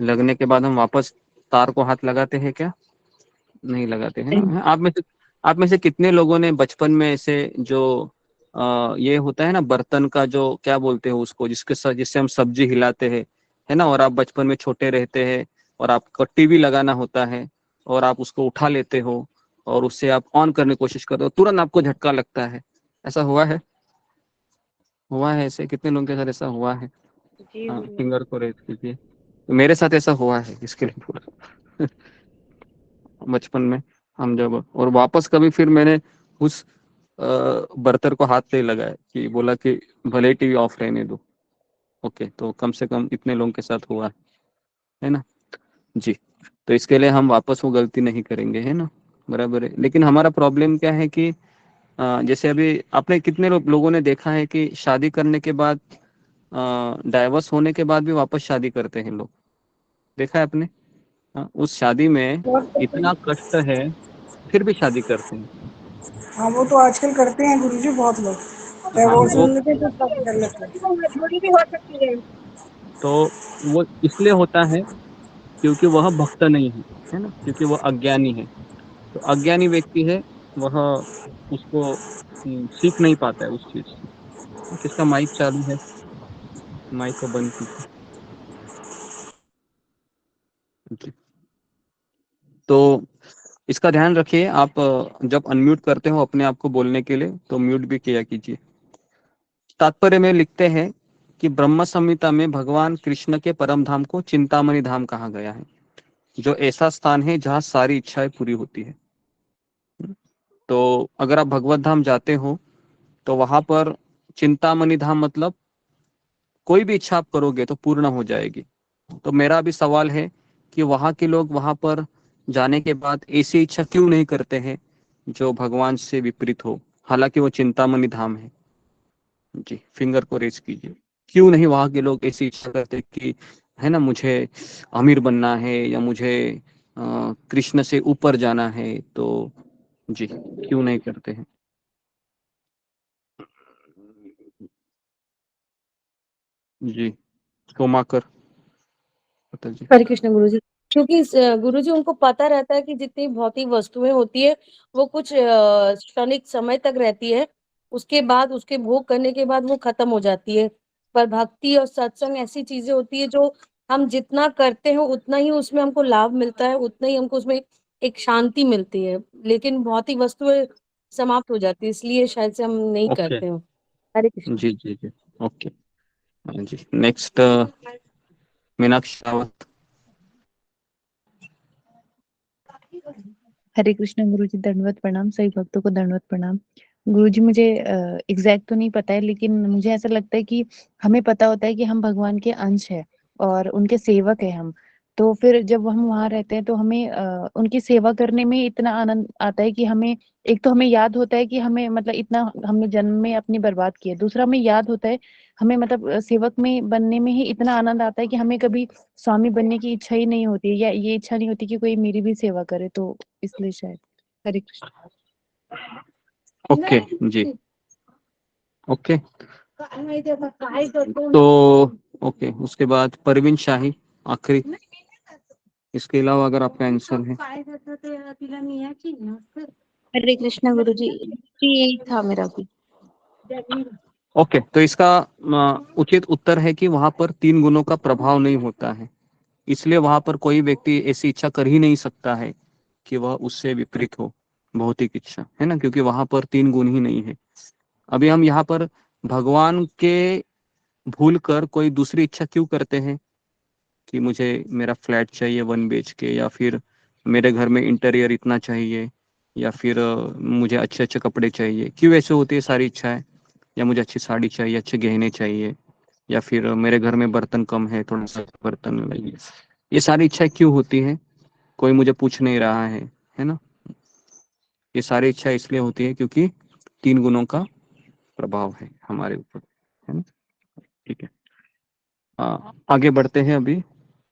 लगने के बाद हम वापस तार को हाथ लगाते हैं क्या? नहीं लगाते हैं ना। आप में से कितने लोगों ने बचपन में ऐसे जो ये होता है ना, बर्तन का जो क्या बोलते हैं उसको, जिससे हम सब्जी हिलाते हैं, है ना। और आप बचपन में छोटे रहते हैं और आपको टीवी लगाना होता है और आप उसको उठा लेते हो और उससे आप ऑन करने की कोशिश करते हो, तुरंत आपको झटका लगता है। ऐसा हुआ है? हुआ है ऐसे? कितने लोगों के साथ ऐसा हुआ है? जी हाँ, फिंगर को रेज कीजिए। तो मेरे साथ ऐसा हुआ है, इसके लिए पूरा बचपन में हम जब, और वापस कभी फिर मैंने उस बर्तन को हाथ नहीं लगाया, कि बोला कि भले टीवी ऑफ रहने दो। ओके, तो कम से कम इतने लोगों के साथ हुआ है ना। जी, तो इसके लिए हम वापस वो गलती नहीं करेंगे, है ना। बराबर है। लेकिन हमारा प्रॉब्लम क्या है कि जैसे अभी आपने कितने लोगों ने देखा है कि शादी करने के बाद, डाइवोर्स होने के बाद भी वापस शादी करते हैं लोग, देखा है आपने? उस शादी में इतना कष्ट है, फिर भी शादी करते हैं। हाँ, वो तो आजकल करते हैं गुरुजी, बहुत लोग हाँ, डिवोर्स मिल लेते हैं तो शादी कर लेते हैं। मजबूरी भी हो सकती है। तो वो इसलिए होता है क्योंकि वह भक्त नहीं है ना, क्योंकि वह अज्ञानी है। तो अज्ञानी व्यक्ति है, वह उसको सीख नहीं पाता है उस चीज से। किसका माइक चालू है? माइक को बंद कीजिए। जी। तो इसका ध्यान रखिए, आप जब अनम्यूट करते हो अपने आप को बोलने के लिए, तो म्यूट भी किया कीजिए। तात्पर्य में लिखते हैं कि ब्रह्म संहिता में भगवान कृष्ण के परम धाम को चिंतामणि धाम कहा गया है, जो ऐसा स्थान है जहाँ सारी इच्छाएं पूरी होती है। तो अगर आप भगवत धाम जाते हो तो वहां पर चिंतामणि धाम मतलब कोई भी इच्छा आप करोगे तो पूर्ण हो जाएगी। तो मेरा भी सवाल है कि वहां के लोग वहां पर जाने के बाद ऐसी इच्छा क्यों नहीं करते हैं जो भगवान से विपरीत हो, हालांकि वो चिंतामणि धाम है। जी, फिंगर को रेज कीजिए। क्यों नहीं वहां के लोग ऐसी इच्छा करते कि है ना, मुझे अमीर बनना है या मुझे कृष्ण से ऊपर जाना है, तो जी क्यों नहीं करते हैं? जी, सोमाकर पता जी। हरे कृष्ण गुरुजी। क्योंकि गुरुजी उनको पता रहता है कि जितनी भौतिक वस्तुएं होती है वो कुछ क्षणिक समय तक रहती है, उसके बाद उसके भोग करने के बाद वो खत्म हो जाती है। पर भक्ति और सत्संग ऐसी चीजें होती है जो हम जितना करते हैं उतना ही उसमें हमको लाभ मिलता है, उतना ही हमको उसमें एक शांति मिलती है। लेकिन भौतिक वस्तुएं समाप्त हो जाती है, इसलिए शायद से हम नहीं ओके, करते हैं। हरे कृष्ण। जी जी जी, ओके। हाँ जी, नेक्स्ट मीनाक्षी रावत। हरे कृष्ण गुरुजी, दंडवत प्रणाम। सभी भक्तों को दंडवत प्रणाम। गुरुजी, मुझे एग्जैक्ट तो नहीं पता है, लेकिन मुझे ऐसा लगता है कि हमें पता होता है कि हम भगवान के अंश है और उनके सेवक है हम। तो फिर जब हम वहां रहते हैं तो हमें उनकी सेवा करने में इतना आनंद आता है कि हमें, एक तो हमें याद होता है कि हमें मतलब इतना हमने जन्म में अपनी बर्बाद किया, दूसरा हमें याद होता है हमें मतलब सेवक में बनने में ही इतना आनंद आता है कि हमें कभी स्वामी बनने की इच्छा ही नहीं होती है, या ये इच्छा नहीं होती कि कोई मेरी भी सेवा करे, तो इसलिए शायद। हरे कृष्ण। ओके जी, ओके। तो ओके, उसके बाद परवीन शाही आखिरी। इसके अलावा अगर आपका आंसर है। हरे कृष्ण गुरुजी जी, यही था मेरा भी। ओके, तो इसका उचित उत्तर है कि वहां पर 3 गुणों का प्रभाव नहीं होता है, इसलिए वहां पर कोई व्यक्ति ऐसी इच्छा कर ही नहीं सकता है कि वह उससे विपरीत हो, भौतिक इच्छा, है ना, क्योंकि वहां पर 3 गुण ही नहीं है। अभी हम यहाँ पर भगवान के भूल कर कोई दूसरी इच्छा क्यों करते हैं कि मुझे मेरा फ्लैट चाहिए 1 BHK, या फिर मेरे घर में इंटीरियर इतना चाहिए, या फिर मुझे अच्छे अच्छे कपड़े चाहिए, क्यों ऐसे होती है सारी इच्छाएं? या मुझे अच्छी साड़ी चाहिए, अच्छे गहने चाहिए, या फिर मेरे घर में बर्तन कम है, थोड़ा सा बर्तन लगाइए। ये सारी इच्छाएं क्यों होती है? कोई मुझे पूछ नहीं रहा है ना। ये सारी इच्छा इसलिए होती है क्योंकि 3 गुणों का प्रभाव है हमारे ऊपर, है ना। ठीक है, आगे बढ़ते हैं अभी।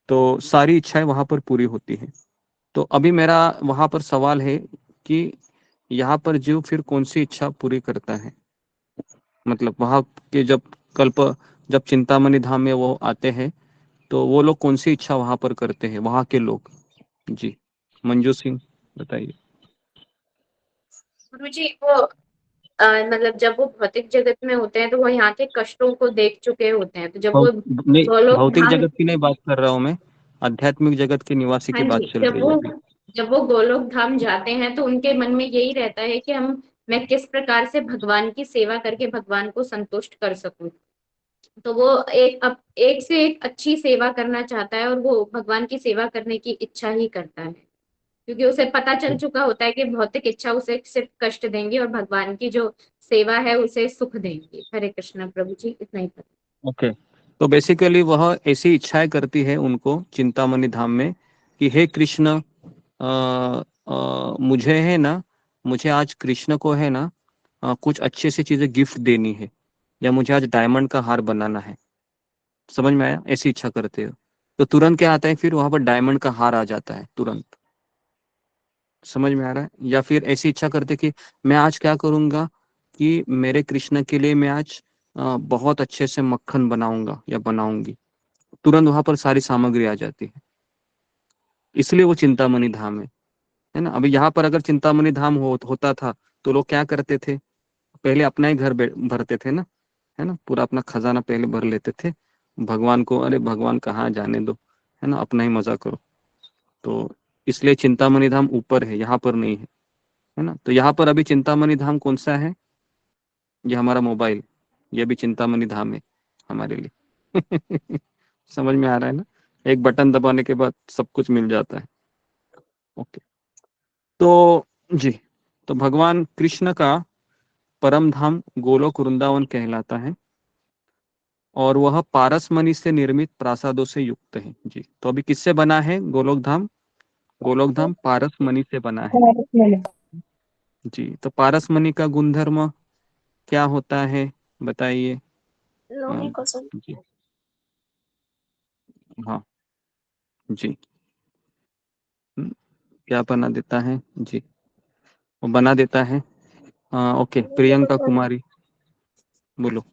तो सारी इच्छाएं वहां पर पूरी होती हैं। तो अभी मेरा वहां पर सवाल है कि यहाँ पर जीव फिर कौन सी इच्छा पूरी करता है? मतलब वहां के जब चिंतामणि धाम में वो आते हैं तो वो लोग कौन सी इच्छा वहां पर करते हैं, वहां के लोग? जी, मंजू सिंह बताइए। गुरुजी, वो मतलब जब वो भौतिक जगत में होते हैं तो वो यहाँ के कष्टों को देख चुके होते हैं, तो जब वो नहीं, गोलोक भौतिक धाम, जगत की नहीं बात कर रहा हूँ मैं, आध्यात्मिक जगत के निवासी हाँ की बात जी, चल रही है अभी। जब वो गोलोक धाम जाते हैं तो उनके मन में यही रहता है कि मैं किस प्रकार से भगवान की सेवा करके भगवान को संतुष्ट कर सकूं। तो वो एक से एक अच्छी सेवा करना चाहता है और वो भगवान की सेवा करने की इच्छा ही करता है, क्योंकि उसे पता चल चुका होता है कि भौतिक इच्छा उसे सिर्फ कष्ट देंगी और भगवान की जो सेवा है उसे सुख देंगी। हरे कृष्ण प्रभु जी, इतना ही पता। ओके, तो बेसिकली वह ऐसी इच्छाएं करती है उनको चिंतामणि धाम में कि हे कृष्ण, मुझे है ना, मुझे आज कृष्ण को है ना कुछ अच्छी सी चीजें गिफ्ट देनी है, या मुझे आज डायमंड का हार बनाना है। समझ में आया? ऐसी इच्छा करते हो तो तुरंत क्या आता है, फिर वहां पर डायमंड का हार आ जाता है तुरंत। समझ में आ रहा है? या फिर ऐसी इच्छा करते कि मैं आज क्या करूंगा कि मेरे कृष्ण के लिए मैं आज बहुत अच्छे से मक्खन बनाऊंगा या बनाऊंगी, तुरंत वहां पर सारी सामग्री आ जाती है। इसलिए वो चिंतामणि धाम है ना। अभी यहाँ पर अगर चिंतामणि धाम होता था तो लोग क्या करते थे, पहले अपना ही घर भरते थे ना, है ना, पूरा अपना खजाना पहले भर लेते थे। भगवान को, अरे भगवान कहाँ जाने दो, है ना, अपना ही मजा करो। तो इसलिए चिंतामणि धाम ऊपर है, यहाँ पर नहीं है ना। तो यहाँ पर अभी चिंतामणि धाम कौन सा है? ये हमारा मोबाइल, ये भी चिंतामणि धाम है। हमारे लिए। समझ में आ रहा है ना, एक बटन दबाने के बाद सब कुछ मिल जाता है। ओके, तो जी, तो भगवान कृष्ण का परम धाम गोलोक वृंदावन कहलाता है और वह पारसमणि से निर्मित प्रासादों से युक्त है। जी, तो अभी किससे बना है गोलोक धाम? गोलोक धाम पारसमणि से बना है। जी, तो पारसमणि का गुणधर्म क्या होता है बताइए? लोहे को जी, हाँ जी, क्या बना देता है? जी, वो बना देता है। ओके, प्रियंका कुमारी बोलो,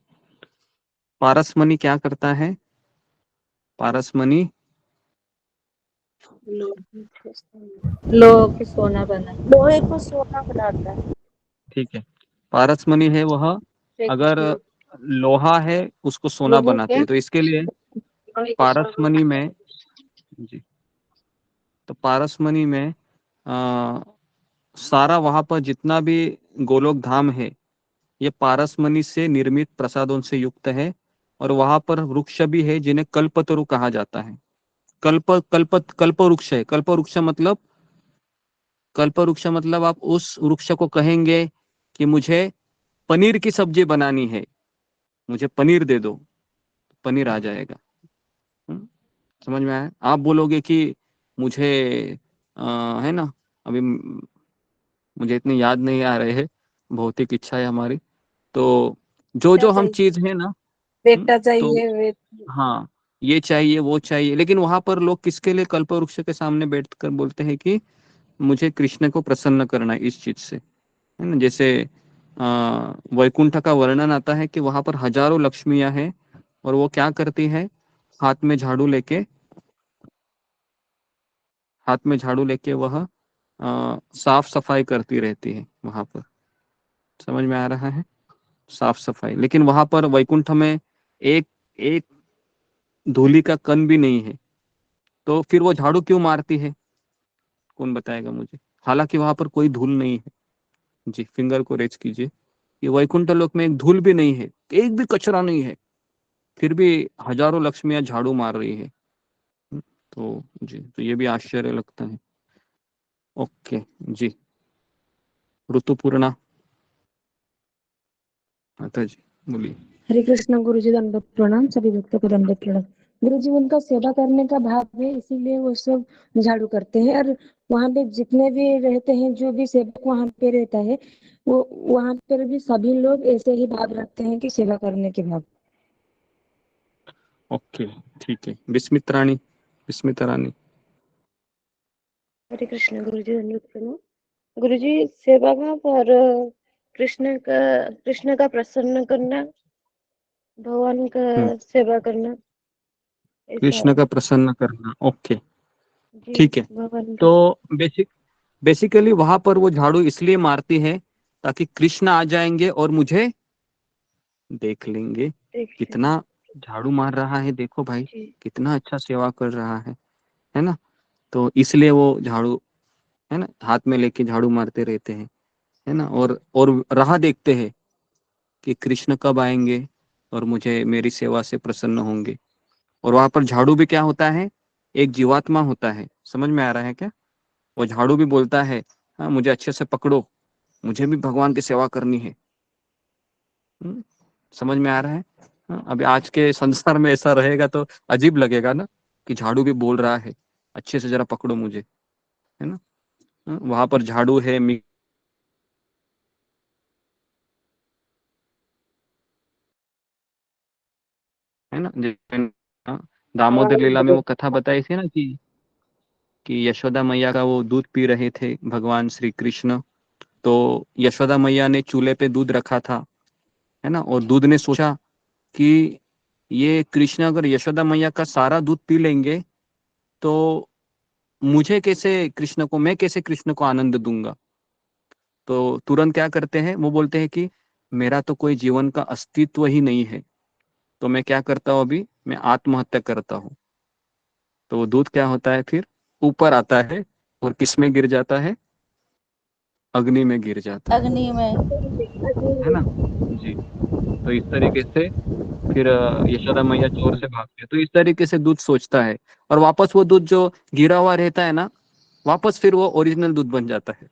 पारसमणि क्या करता है? पारसमणि लोहे को सोना बना, लोहे को सोना बनाता है। ठीक है, पारसमणि है वह अगर लोहा है उसको सोना बनाते हैं, तो इसके लिए पारसमणि में, जी, तो पारसमणि में सारा वहां पर जितना भी गोलोक धाम है ये पारसमणि से निर्मित प्रसादों से युक्त है और वहां पर वृक्ष भी है जिन्हें कल्पतरु कहा जाता है। कल्प वृक्ष है। कल्प वृक्ष मतलब आप उस वृक्ष को कहेंगे कि मुझे पनीर की सब्जी बनानी है, मुझे पनीर दे दो, पनीर आ जाएगा। समझ में आया? आप बोलोगे कि मुझे है ना, अभी मुझे इतनी याद नहीं आ रहे हैं, भौतिक इच्छा है हमारी, तो जो जो हम चीज है ना, बेटा तो चाहिए, हाँ, ये चाहिए वो चाहिए, लेकिन वहां पर लोग किसके लिए कल्प वृक्ष के सामने बैठकर बोलते हैं कि मुझे कृष्ण को प्रसन्न करना है इस चीज से, है ना। जैसे वैकुंठ का वर्णन आता है कि वहां पर हजारों लक्ष्मियां हैं और वो क्या करती है, हाथ में झाड़ू लेके वह साफ सफाई करती रहती है वहां पर। समझ में आ रहा है? साफ सफाई, लेकिन वहां पर वैकुंठ में एक एक धूली का कण भी नहीं है, तो फिर वो झाड़ू क्यों मारती है? कौन बताएगा मुझे? हालांकि वहां पर कोई धूल नहीं है। जी, फिंगर को रेज कीजिए, ये वैकुंठ लोक में एक धूल भी नहीं है, एक भी कचरा नहीं है, फिर भी हजारों लक्ष्मियां झाड़ू मार रही है। तो जी, तो ये भी आश्चर्य लगता है। ओके जी, ऋतुपूर्णा माता जी बोलिए। हरे कृष्ण गुरुजी, दंडवत प्रणाम। सभी भक्तों को दंडवत प्रणाम। गुरुजी, उनका सेवा करने का भाव है, इसीलिए वो सब झाड़ू करते हैं। और वहाँ पे जितने भी रहते हैं, जो भी सेवक वहाँ पे रहता है, वो वहाँ पर भी सभी लोग ऐसे ही भाव रखते हैं कि सेवा करने के भाव। ओके, ठीक है। विस्मित रानी। हरे कृष्ण गुरुजी, दंडवत प्रणाम। गुरुजी, सेवा भाव और कृष्ण का प्रसन्न करना, भगवान का सेवा करना, कृष्ण का प्रसन्न करना, ओके, जी, ठीक है। भगवान का। तो बेसिकली वहां पर वो झाड़ू इसलिए मारती है ताकि कृष्ण आ जाएंगे और मुझे देख लेंगे, कितना झाड़ू मार रहा है, देखो भाई कितना अच्छा सेवा कर रहा है ना। तो इसलिए वो झाड़ू, है ना, हाथ में लेके झाड़ू मारते रहते हैं, है ना। और राह देखते हैं कि कृष्ण कब आएंगे और मुझे मेरी सेवा से प्रसन्न होंगे। और वहां पर झाड़ू भी क्या होता है, एक जीवात्मा होता है। समझ में आ रहा है क्या? वो झाड़ू भी बोलता है, हाँ मुझे अच्छे से पकड़ो, मुझे भी भगवान की सेवा करनी है। समझ में आ रहा है? हाँ, अभी आज के संसार में ऐसा रहेगा तो अजीब लगेगा ना, कि झाड़ू भी बोल रहा है अच्छे से जरा पकड़ो मुझे, है ना। हाँ, वहां पर झाड़ू है, है ना। हाँ, दामोदर लीला में वो कथा बताई थी ना कि यशोदा मैया का वो दूध पी रहे थे भगवान श्री कृष्ण, तो यशोदा मैया ने चूल्हे पे दूध रखा था, है ना, और दूध ने सोचा कि ये कृष्ण अगर यशोदा मैया का सारा दूध पी लेंगे तो मैं कैसे कृष्ण को आनंद दूंगा। तो तुरंत क्या करते हैं, वो बोलते हैं कि मेरा तो कोई जीवन का अस्तित्व ही नहीं है, तो मैं क्या करता हूँ, अभी मैं आत्महत्या करता हूँ। तो वो दूध क्या होता है, फिर ऊपर आता है और किस में गिर जाता है, अग्नि में गिर जाता अग्नि में। है ना। जी, तो इस तरीके से फिर यशोदा मैया चोर से भागती है। तो इस तरीके से दूध सोचता है और वापस वो दूध जो गिरा हुआ रहता है ना, वापस फिर वो ओरिजिनल दूध बन जाता है।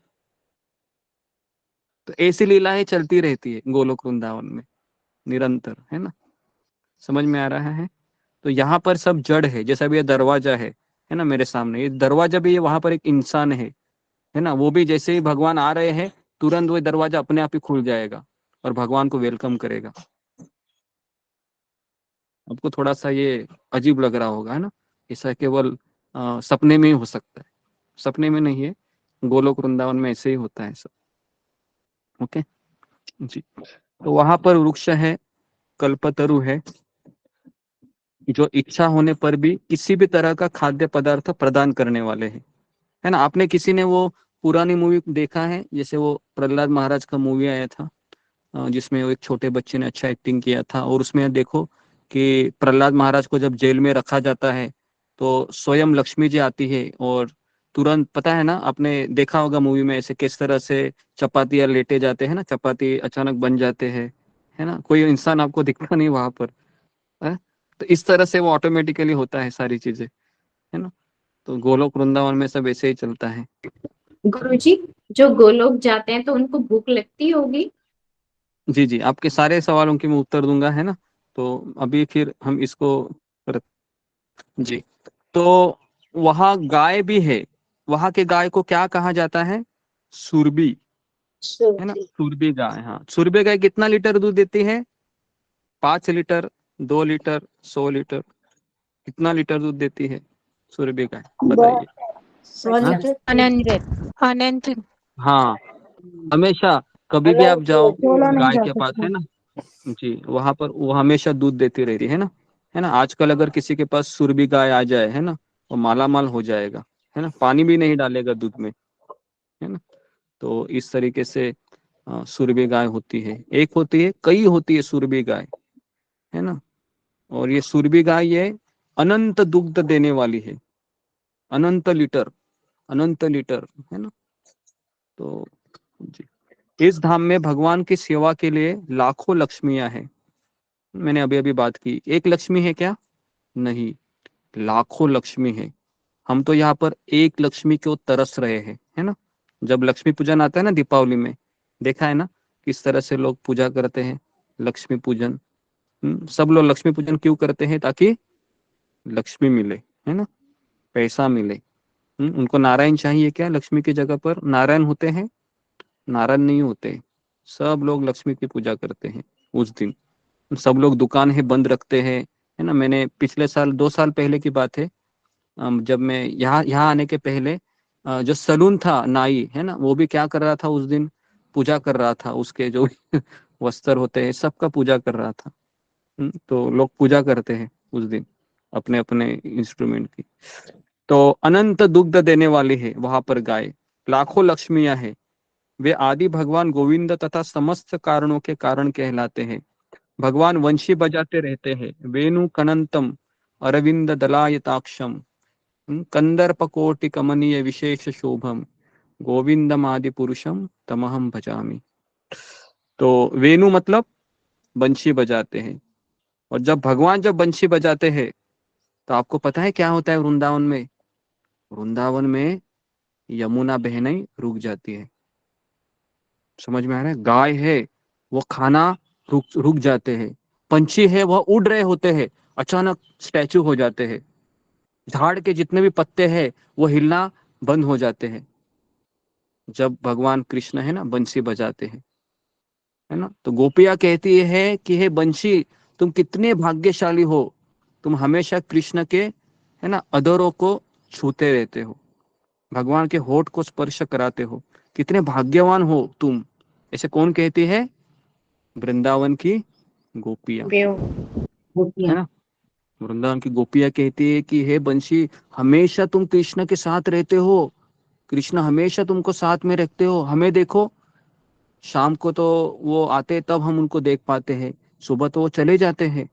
तो ऐसी लीलाएं चलती रहती है गोलोक वृंदावन में निरंतर, है ना। समझ में आ रहा है। तो यहाँ पर सब जड़ है, जैसा भी ये दरवाजा है ना मेरे सामने, ये दरवाजा भी है, वहां पर एक इंसान है ना। वो भी जैसे ही भगवान आ रहे हैं तुरंत वो दरवाजा अपने आप ही खुल जाएगा और भगवान को वेलकम करेगा। आपको थोड़ा सा ये अजीब लग रहा होगा, है ना। ऐसा केवल सपने में ही हो सकता है, सपने में नहीं है, गोलोक वृंदावन में ऐसे ही होता है सब। ओके जी। तो वहां पर वृक्ष है, कल्पतरु है, जो इच्छा होने पर भी किसी भी तरह का खाद्य पदार्थ प्रदान करने वाले हैं, है ना। आपने किसी ने वो पुरानी मूवी देखा है, जैसे वो प्रहलाद महाराज का मूवी आया था, जिसमें वो एक छोटे बच्चे ने अच्छा एक्टिंग किया था, और उसमें देखो कि प्रहलाद महाराज को जब जेल में रखा जाता है तो स्वयं लक्ष्मी जी आती है और तुरंत, पता है ना, आपने देखा होगा मूवी में ऐसे किस तरह से चपातियां लेटे जाते हैं ना, चपाती अचानक बन जाते हैं, है ना। कोई इंसान आपको दिखता नहीं वहां पर, है? तो इस तरह से वो ऑटोमेटिकली होता है सारी चीजें, है ना। तो गोलोक वृंदावन में सब ऐसे ही चलता है। गुरुजी, जो गोलोक जाते हैं तो उनको भूख लगती होगी? जी जी, आपके सारे सवालों के मैं उत्तर दूंगा, है ना। तो अभी फिर हम इसको जी। तो वहां गाय भी है, वहां के गाय को क्या कहा जाता है? सुरबी, है ना, सुरबी गाय। हाँ, सुरबी गाय कितना लीटर दूध देती है? 5 लीटर, 2 लीटर, 100 लीटर, कितना लीटर दूध देती है सुरबी गाय, बताइए। हाँ? 100 हाँ, हमेशा कभी भी आप जाओ गाय के पास, है ना जी, वहां पर वो हमेशा दूध देती रहती है ना। आजकल अगर किसी के पास सुरबी गाय आ जाए, है ना, वो माला माल हो जाएगा, है ना, पानी भी नहीं डालेगा दूध में, है ना। तो इस तरीके से सुरबी गाय होती है, एक होती है, कई होती है सुरबी गाय, है ना। और ये सुरबी गाय ये अनंत दुग्ध देने वाली है, अनंत लीटर, अनंत लीटर, है ना। तो जी, इस धाम में भगवान की सेवा के लिए लाखों लक्ष्मियां हैं। मैंने अभी अभी बात की, एक लक्ष्मी है क्या? नहीं, लाखों लक्ष्मी है। हम तो यहाँ पर एक लक्ष्मी को तरस रहे हैं, है ना। जब लक्ष्मी पूजन आता है ना दीपावली में, देखा है ना किस तरह से लोग पूजा करते हैं, लक्ष्मी पूजन। सब लोग लक्ष्मी पूजन क्यों करते हैं? ताकि लक्ष्मी मिले, है ना, पैसा मिले। उनको नारायण चाहिए क्या? लक्ष्मी की जगह पर नारायण होते हैं? नारायण नहीं होते। सब लोग लक्ष्मी की पूजा करते हैं उस दिन। सब लोग दुकान बंद रखते हैं, है ना। मैंने पिछले साल, 2 साल पहले की बात है, जब मैं यहाँ आने के पहले, जो सलून था, नाई, है ना, वो भी क्या कर रहा था उस दिन? पूजा कर रहा था, उसके जो वस्त्र होते हैं सबका पूजा कर रहा था। तो लोग पूजा करते हैं उस दिन अपने अपने इंस्ट्रूमेंट की। तो अनंत दुग्ध देने वाली है वहां पर गाय, लाखों लक्ष्मियां है। वे आदि भगवान गोविंद तथा समस्त कारणों के कारण कहलाते हैं। भगवान वंशी बजाते रहते हैं, वेणु कनंतम अरविंद दलायताक्षम, कंदर्प कोटि कमनीय विशेष शोभम, गोविंदम आदि पुरुषम तमहम भजामि। तो वेणु मतलब बंशी बजाते हैं, और जब भगवान जब बंशी बजाते हैं तो आपको पता है क्या होता है वृंदावन में? वृंदावन में यमुना बहनें रुक जाती है। समझ में आ रहा है? गाय है वो खाना रुक रुक जाते हैं, पंछी है वह उड़ रहे होते हैं, अचानक स्टैचू हो जाते हैं, झाड़ के जितने भी पत्ते हैं वो हिलना बंद हो जाते हैं जब भगवान कृष्ण, है ना, बंसी बजाते हैं, है ना। तो गोपियां कहती है कि हे बंशी, तुम कितने भाग्यशाली हो, तुम हमेशा कृष्ण के, है ना, अधरों को छूते रहते हो, भगवान के होठ को स्पर्श कराते हो, कितने भाग्यवान हो तुम। ऐसे कौन कहती है? वृंदावन की गोपियां, है ना। वृंदावन की गोपियां कहती है कि हे बंशी, हमेशा तुम कृष्ण के साथ रहते हो, कृष्ण हमेशा तुमको साथ में रखते हो, हमें देखो, शाम को तो वो आते तब हम उनको देख पाते हैं, सुबह तो वो चले जाते हैं।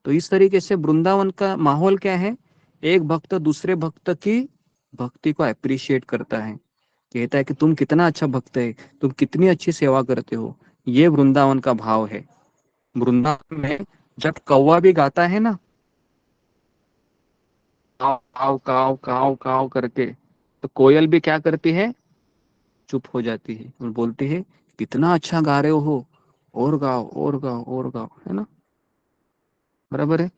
तो इस तरीके से वृंदावन का माहौल क्या है? एक भक्त दूसरे भक्त की भक्ति को अप्रिशिएट करता है, कहता है कि तुम कितना अच्छा भक्त है, तुम कितनी अच्छी सेवा करते हो। ये वृंदावन का भाव है, वृंदावन में जब कौवा भी गाता है ना, काव काव काव काव काव करके, तो कोयल भी क्या करती है, चुप हो जाती है और बोलती है कितना अच्छा गा रहे हो, और गाओ और गाओ और गाओ, है ना, बराबर है।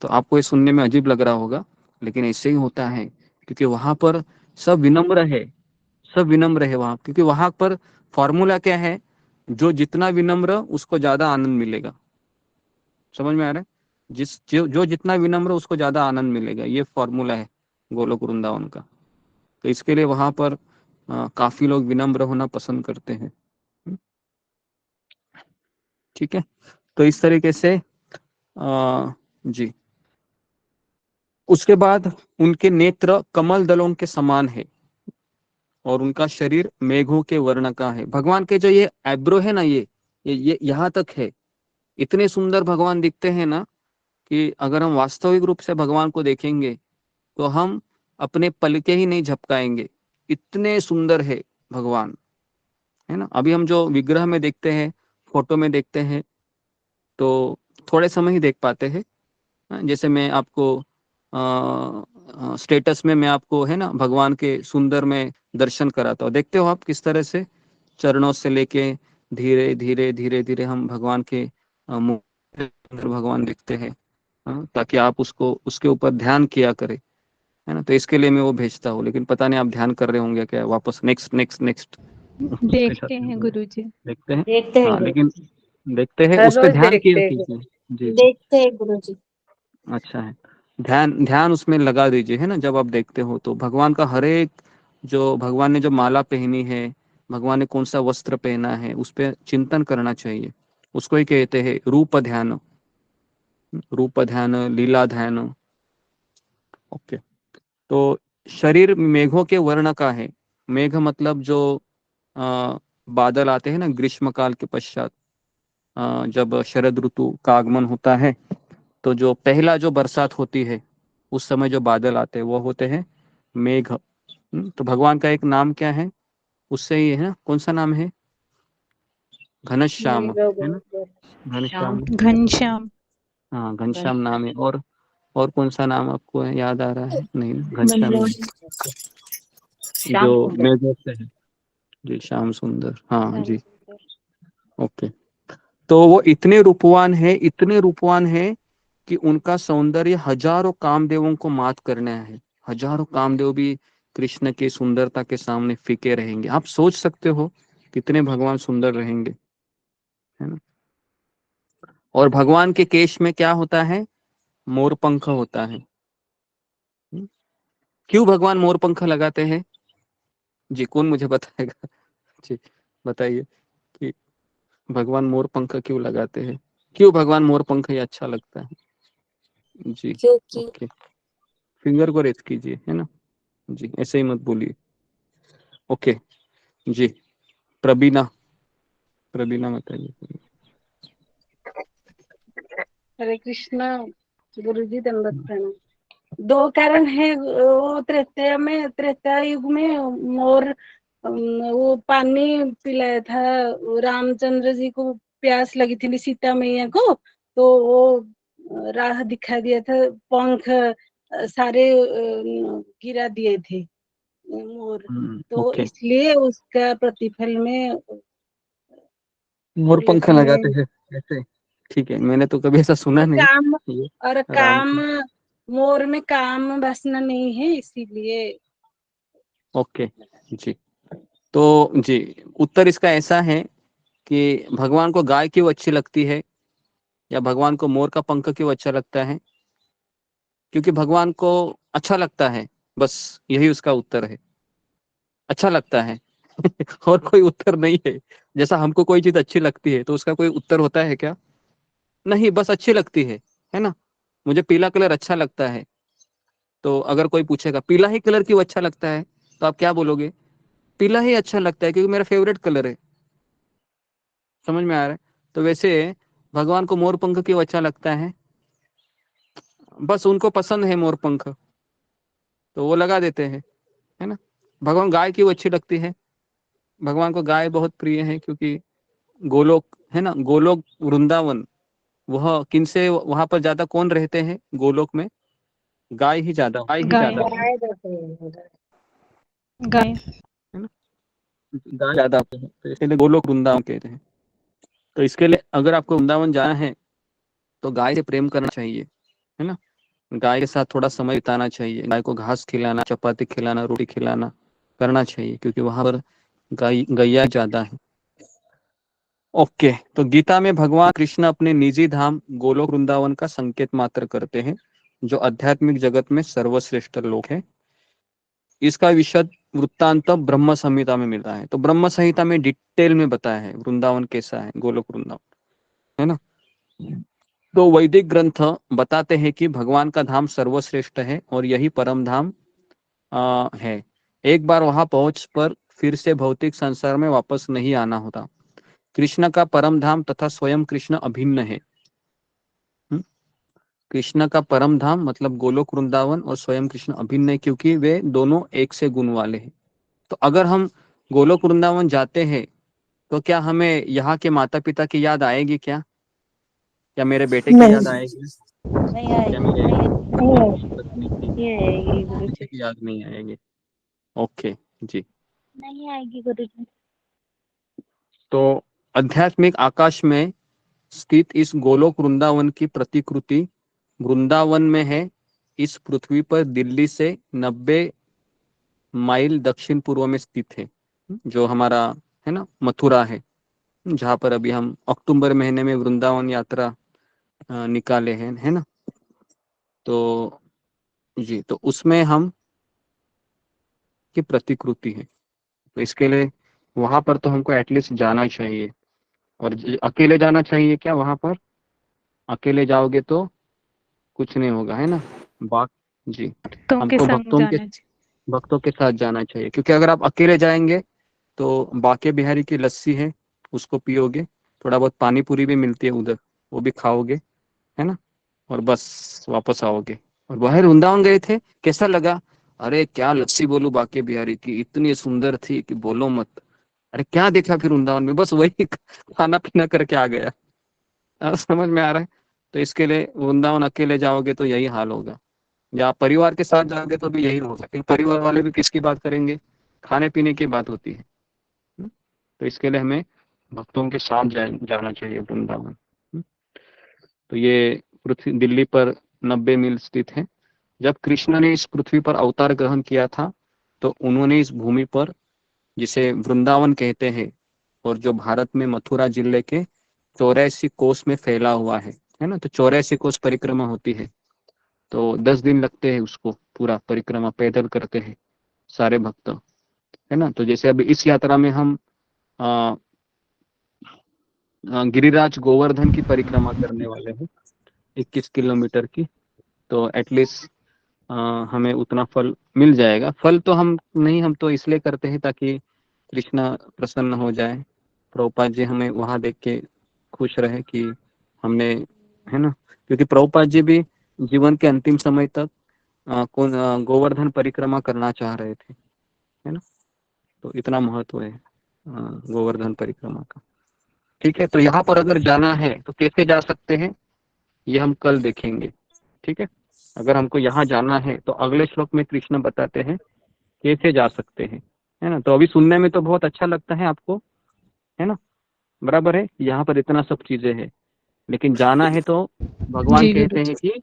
तो आपको ये सुनने में अजीब लग रहा होगा, लेकिन ऐसे ही होता है, क्योंकि वहां पर सब विनम्र है, सब विनम्र है वहां, क्योंकि वहां पर फॉर्मूला क्या है, जो जितना विनम्र उसको ज्यादा आनंद मिलेगा। समझ में आ रहा है, जो जितना विनम्र उसको ज्यादा आनंद मिलेगा, ये फॉर्मूला है गोलोक वृंदावन का। तो इसके लिए वहां पर काफी लोग विनम्र होना पसंद करते हैं। ठीक है, तो इस तरीके से जी। उसके बाद उनके नेत्र कमल दलों के समान है और उनका शरीर मेघों के वर्ण का है। भगवान के जो ये आईब्रो है ना, ये यहाँ तक है, इतने सुंदर भगवान दिखते हैं ना, कि अगर हम वास्तविक रूप से भगवान को देखेंगे तो हम अपने पलके ही नहीं झपकाएंगे, इतने सुंदर है भगवान, है ना। अभी हम जो विग्रह में देखते हैं, फोटो में देखते हैं, तो थोड़े समय ही देख पाते हैं। जैसे मैं आपको स्टेटस में मैं आपको, है ना, भगवान के सुंदर में दर्शन कराता हूँ, देखते हो आप किस तरह से चरणों से लेके धीरे धीरे धीरे धीरे हम भगवान के मुख के अंदर भगवान देखते हैं, ताकि आप उसको उसके ऊपर ध्यान किया करें, है ना। तो इसके लिए मैं वो भेजता हूँ, लेकिन पता नहीं आप ध्यान कर रहे होंगे क्या, वापस नेक्स्ट नेक्स्ट नेक्स्ट देखते हैं गुरुजी। देखते हैं। देखते हैं हाँ, गुरु, लेकिन देखते हैं, हर उस पे रोज ध्यान किया देखते हैं कीजिए। गुरु, जी जी, देखते हैं गुरुजी। अच्छा है। ध्यान ध्यान उसमें लगा दीजिए, है ना। जब आप देखते हो तो भगवान का हर एक, जो भगवान ने जो माला पहनी है, भगवान ने कौन सा वस्त्र पहना है, उस पर चिंतन करना चाहिए। उसको ही कहते हैं रूप ध्यान, रूप ध्यान, लीला ध्यान। ओके। तो शरीर मेघों के वर्ण का है। मेघ मतलब जो बादल आते हैं ना ग्रीष्म काल के पश्चात, जब शरद ऋतु का आगमन होता है, तो जो पहला जो बरसात होती है, उस समय जो बादल आते हैं वो होते हैं मेघ। तो भगवान का एक नाम क्या है, उससे ही है ना, कौन सा नाम है, घनश्याम, है ना, शाम, घनश्याम। घनश्याम। हाँ, घनश्याम नाम है। और कौन सा नाम आपको याद आ रहा है, नहीं ना, घनश्याम नहीं, श्याम जो सुंदर, मेघों से है, जी, श्याम सुंदर, हाँ श्याम जी। सुंदर। ओके। तो वो इतने रूपवान है, इतने रूपवान है कि उनका सौंदर्य हजारों कामदेवों को मात करना है। हजारों कामदेव भी कृष्ण के सुंदरता के सामने फीके रहेंगे। आप सोच सकते हो कितने भगवान सुंदर रहेंगे, है ना। और भगवान के केश में क्या होता है, मोर पंख होता है। क्यों भगवान मोर पंख लगाते हैं, जी, कौन मुझे बताएगा, जी, बताइए कि भगवान मोर पंख क्यों लगाते हैं, क्यों भगवान मोर पंख ये अच्छा लगता है, जी। क्योंकि ओके, फिंगर को रेज कीजिए, है ना, जी, ऐसे ही मत बोलिए। ओके जी। प्रबीना, प्रबीना बताइए। हरे कृष्णा गुरुजी दंडवत प्रणाम। दो कारण है, वो त्रेता युग में मोर वो पानी पिलाया था रामचंद्र जी को, प्यास लगी थी सीता मैया को, तो वो राह दिखा दिया था, पंख सारे गिरा दिए थे मोर, तो ओके, इसलिए उसका प्रतिफल में मोर पंख लेते लगाते हैं। हैं ऐसे, ठीक है, मैंने तो कभी ऐसा सुना नहीं। काम ये और राम काम, मोर में काम वासना नहीं है इसीलिए। ओके जी। तो जी, उत्तर इसका ऐसा है कि भगवान को गाय क्यों अच्छी लगती है, या भगवान को मोर का पंख क्यों अच्छा लगता है, क्योंकि भगवान को अच्छा लगता है, बस यही उसका उत्तर है, अच्छा लगता है। और कोई उत्तर नहीं है। जैसा हमको कोई चीज अच्छी लगती है तो उसका कोई उत्तर होता है क्या, नहीं, बस अच्छी लगती है ना। मुझे पीला कलर अच्छा लगता है, तो अगर कोई पूछेगा पीला ही कलर क्यों अच्छा लगता है, तो आप क्या बोलोगे, पीला ही अच्छा लगता है क्योंकि मेरा फेवरेट कलर है। समझ में आ रहा है। तो वैसे भगवान को मोर पंख क्यों अच्छा लगता है, बस उनको पसंद है मोर पंख, तो वो लगा देते हैं, है ना। भगवान गाय क्यों अच्छी लगती है, भगवान को गाय बहुत प्रिय है, क्योंकि गोलोक, है ना, गोलोक वृंदावन वह किनसे वहां पर ज्यादा कौन रहते हैं गोलोक में? गाय ही ज्यादा गाय गाय है ना, गाय ज्यादा होते हैं, तो इसलिए गोलोक वृंदावन कहते हैं। तो इसके लिए अगर आपको वृंदावन जाना है तो गाय से प्रेम करना चाहिए, है ना, गाय के साथ थोड़ा समय बिताना चाहिए, गाय को घास खिलाना, चपाती खिलाना, रोटी खिलाना करना चाहिए, क्योंकि वहां पर गैया ज्यादा है। ओके, तो गीता में भगवान कृष्ण अपने निजी धाम गोलोक वृंदावन का संकेत मात्र करते हैं, जो आध्यात्मिक जगत में सर्वश्रेष्ठ लोक है। इसका विशद वृत्तांत ब्रह्म संहिता में मिलता है। तो ब्रह्म संहिता में डिटेल में बताया है वृंदावन कैसा है, गोलोक वृंदावन, है ना। तो वैदिक ग्रंथ बताते हैं कि भगवान का धाम सर्वश्रेष्ठ है और यही परम धाम है। एक बार वहां पहुंच पर फिर से भौतिक संसार में वापस नहीं आना होता। कृष्ण का परम धाम तथा स्वयं कृष्ण अभिन्न है। कृष्ण का परम धाम मतलब गोलोक वृंदावन और स्वयं कृष्ण अभिन्न है, क्योंकि वे दोनों एक से गुण वाले हैं। तो अगर हम गोलोक वृंदावन जाते हैं तो क्या हमें यहाँ के माता पिता की याद आएगी क्या? क्या मेरे बेटे की याद आएगी? नहीं क्या आएगी, मेरे पत्नी की, नहीं आएगी गुरु किसी जी, की याद नहीं आएगी? ओके जी। नहीं आएगी गुरु जी। तो आध्यात्मिक आकाश में स्थित इस गोलोक वृंदावन की प्रतिकृति वृंदावन में है। इस पृथ्वी पर दिल्ली से 90 माइल दक्षिण पूर्व में स्थित है, जो हमारा है ना मथुरा है, जहाँ पर अभी हम अक्टूबर महीने में वृंदावन यात्रा निकाले हैं, है ना। तो जी, तो उसमें हम की प्रतिकृति है। तो इसके लिए वहां पर तो हमको एटलीस्ट जाना चाहिए। और अकेले जाना चाहिए क्या वहां पर? अकेले जाओगे तो कुछ नहीं होगा, है ना। बाक जी, तो के हमको संग जाना चाहिए। भक्तों के साथ जाना चाहिए, क्योंकि अगर आप अकेले जाएंगे तो बाके बिहारी की लस्सी है उसको पियोगे, थोड़ा बहुत पानी पूरी भी मिलती है उधर, वो भी खाओगे, है ना, और बस वापस आओगे। और बाहर वृंदावन गए थे, कैसा लगा? अरे क्या लस्सी बोलूं बाके बिहारी की, इतनी सुंदर थी कि बोलो मत। अरे क्या देखा फिर वृंदावन में, बस वही खाना पीना करके आ गया। समझ में आ रहा है? तो इसके लिए वृंदावन अकेले जाओगे तो यही हाल होगा, या परिवार के साथ जाओगे तो भी यही होगा, क्योंकि परिवार वाले भी किसकी बात करेंगे? खाने पीने की बात होती है। तो इसके लिए हमें भक्तों के साथ जाना चाहिए वृंदावन। तो ये पृथ्वी दिल्ली पर 90 मील स्थित है। जब कृष्ण ने इस पृथ्वी पर अवतार ग्रहण किया था तो उन्होंने इस भूमि पर, जिसे वृंदावन कहते हैं और जो भारत में मथुरा जिले के 84 कोस में फैला हुआ है ना, तो 84 कोस परिक्रमा होती है। तो 10 दिन लगते हैं उसको, पूरा परिक्रमा पैदल करते हैं सारे भक्त, है ना। तो जैसे अभी इस यात्रा में हम गिरिराज गोवर्धन की परिक्रमा करने वाले हैं 21 किलोमीटर की। तो एटलीस्ट हमें उतना फल मिल जाएगा। फल तो हम नहीं, हम तो इसलिए करते हैं ताकि कृष्णा प्रसन्न हो जाए, प्रभुपाद जी हमें वहां देख के खुश रहे कि हमने, है ना, क्योंकि प्रभुपाद जी भी जीवन के अंतिम समय तक गोवर्धन परिक्रमा करना चाह रहे थे, है ना। तो इतना महत्व है गोवर्धन परिक्रमा का। ठीक है, तो यहाँ पर अगर जाना है तो कैसे जा सकते हैं ये हम कल देखेंगे। ठीक है, अगर हमको यहाँ जाना है तो अगले श्लोक में कृष्ण बताते हैं कैसे जा सकते हैं, है ना। तो अभी सुनने में तो बहुत अच्छा लगता है आपको, है ना, बराबर है, यहाँ पर इतना सब चीजें हैं, लेकिन जाना है तो भगवान जी गुरु कहते जी। हैं कि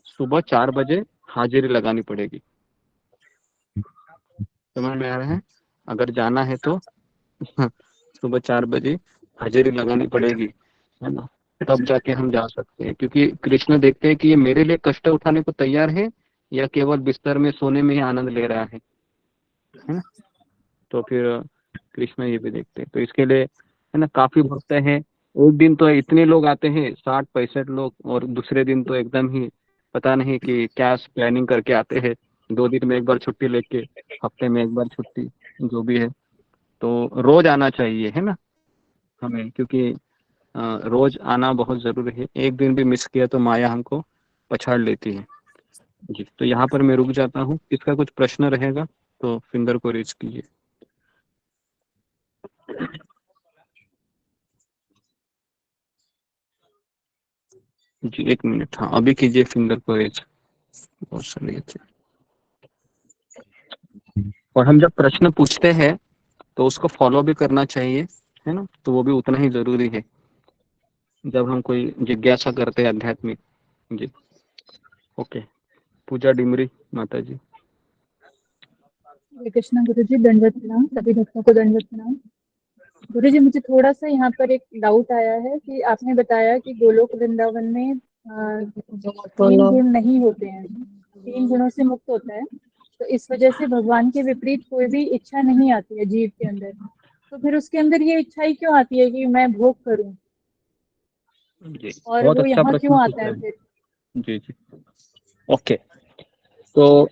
सुबह 4 बजे हाजिरी लगानी पड़ेगी। समझ में आ रहा है? अगर जाना है तो सुबह 4 बजे हाजिरी लगानी पड़ेगी, है ना, तब जाके हम जा सकते हैं, क्योंकि कृष्ण देखते हैं कि ये मेरे लिए कष्ट उठाने को तैयार है या केवल बिस्तर में सोने में ही आनंद ले रहा है ना। तो फिर कृष्ण ये भी देखते हैं, तो इसके लिए, है ना, काफी भक्त हैं। एक दिन तो इतने लोग आते हैं 60-65 लोग, और दूसरे दिन तो एकदम ही पता नहीं कि क्या प्लानिंग करके आते हैं, 2 दिन में एक बार छुट्टी लेके, हफ्ते में एक बार छुट्टी, जो भी है। तो रोज आना चाहिए, है ना, हमें, क्योंकि रोज आना बहुत जरूरी है। एक दिन भी मिस किया तो माया हमको पछाड़ लेती है। जी, तो यहाँ पर मैं रुक जाता हूँ। इसका कुछ प्रश्न रहेगा तो फिंगर को रेज कीजिए। जी 1 मिनट, हाँ अभी कीजिए फिंगर को रेज। बहुत सारी अच्छी। और हम जब प्रश्न पूछते हैं तो उसको फॉलो भी करना चाहिए, है ना, तो वो भी उतना ही जरूरी है जब हम कोई जिज्ञासा करते हैं आध्यात्मिक। जी ओके, पूजा डिमरी माता जी। हरे कृष्णा गुरु जी, दंडवत प्रणाम, सभी भक्तों को दंडवत प्रणाम। गुरु जी, मुझे थोड़ा सा यहाँ पर एक डाउट आया है कि आपने बताया कि गोलोक वृंदावन में तीन गुण नहीं होते हैं, 3 गुणों से मुक्त होता है, तो इस वजह से भगवान के विपरीत कोई भी इच्छा नहीं आती है जीव के अंदर। तो फिर उसके अंदर ये इच्छा ही क्यों आती है कि मैं भोग करूं, जी और बहुत वो अच्छा यहाँ प्रश्न क्यों आता पूछा है है। फिर? जी जी ओके, तो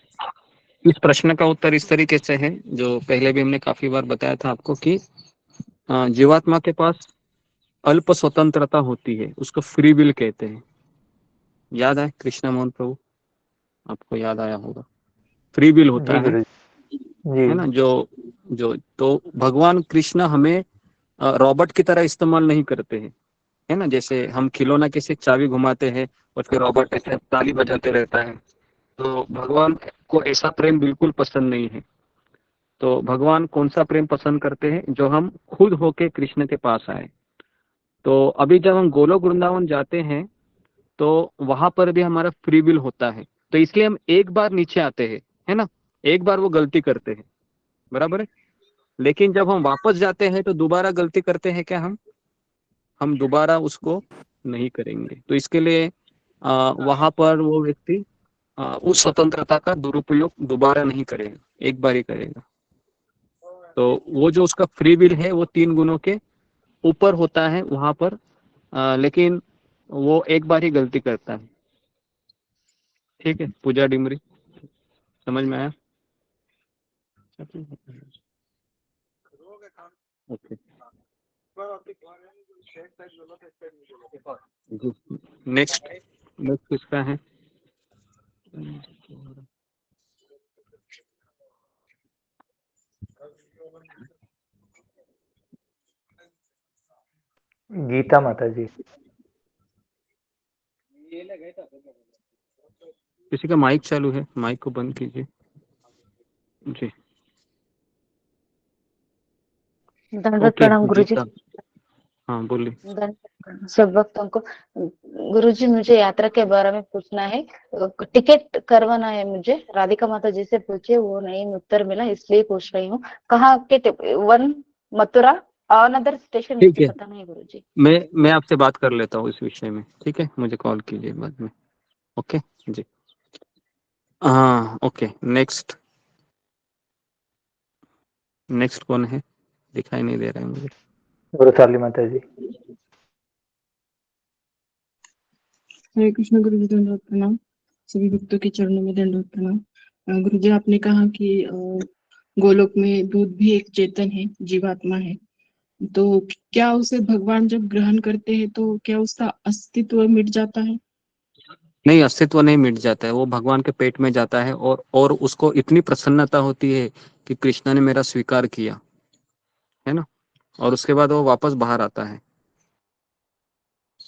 इस प्रश्न का उत्तर इस तरीके से है, जो पहले भी हमने काफी बार बताया था आपको कि जीवात्मा के पास अल्प स्वतंत्रता होती है, उसको फ्री विल कहते हैं। याद है कृष्ण मोहन प्रभु, आपको याद आया होगा, फ्री विल होता जी है गुरु है ना। जी। जो जो तो भगवान कृष्ण हमें रॉबर्ट की तरह इस्तेमाल नहीं करते हैं, है ना। जैसे हम खिलौना कैसे चाबी घुमाते हैं और फिर रॉबर्ट ऐसे ताली बजाते रहता है, तो भगवान को ऐसा प्रेम बिल्कुल पसंद नहीं है। तो भगवान कौन सा प्रेम पसंद करते हैं, जो हम खुद होके कृष्ण के पास आए। तो अभी जब हम गोलोक वृंदावन जाते हैं तो वहां पर भी हमारा फ्री विल होता है, तो इसलिए हम एक बार नीचे आते हैं, है ना, एक बार वो गलती करते हैं, बराबर है। लेकिन जब हम वापस जाते हैं तो दोबारा गलती करते हैं क्या, हम दोबारा उसको नहीं करेंगे। तो इसके लिए वहां पर वो व्यक्ति उस स्वतंत्रता का दुरुपयोग दोबारा नहीं करेगा, एक बार ही करेगा। तो वो जो उसका फ्री विल है वो 3 गुणों के ऊपर होता है वहां पर, लेकिन वो एक बार ही गलती करता है। ठीक है पूजा डिमरी, समझ में आया? ओके, नेक्स्ट नेक्स्ट किसका है? गीता माता जी। किसी का माइक चालू है, माइक को बंद कीजिए। जी दंडवत ओके प्रणाम गुरु जी। गीता, हाँ बोलिए। दंडवत प्रणाम सब भक्तों को। गुरु जी, मुझे यात्रा के बारे में पूछना है, टिकट करवाना है मुझे, राधिका माता जी से पूछे, वो नहीं उत्तर मिला, इसलिए पूछ रही हूँ। कहाँ के वन मथुरा, अनदर स्टेशन ठीक मुझे है, पता नहीं गुरु जी। मैं आपसे बात कर लेता हूँ इस विषय में, ठीक है, मुझे कॉल कीजिए बाद में। ओके जी, हाँ ओके। नेक्स्ट नेक्स्ट कौन है, दिखाई नहीं दे रहा है मुझे। गुरुसाली माता जी। हरे कृष्ण गुरु जी, दंडवत प्रणाम, सभी भक्तों के चरणों में दंडवत प्रणाम। गुरु जी, आपने कहा कि गोलोक में दूध भी एक चेतन है, जीवात्मा है, तो क्या उसे भगवान जब ग्रहण करते हैं तो क्या उसका अस्तित्व मिट जाता है? नहीं, अस्तित्व नहीं मिट जाता है, वो भगवान के पेट में जाता है और उसको इतनी प्रसन्नता होती है कि कृष्णा ने मेरा स्वीकार किया, है ना, और उसके बाद वो वापस बाहर आता है।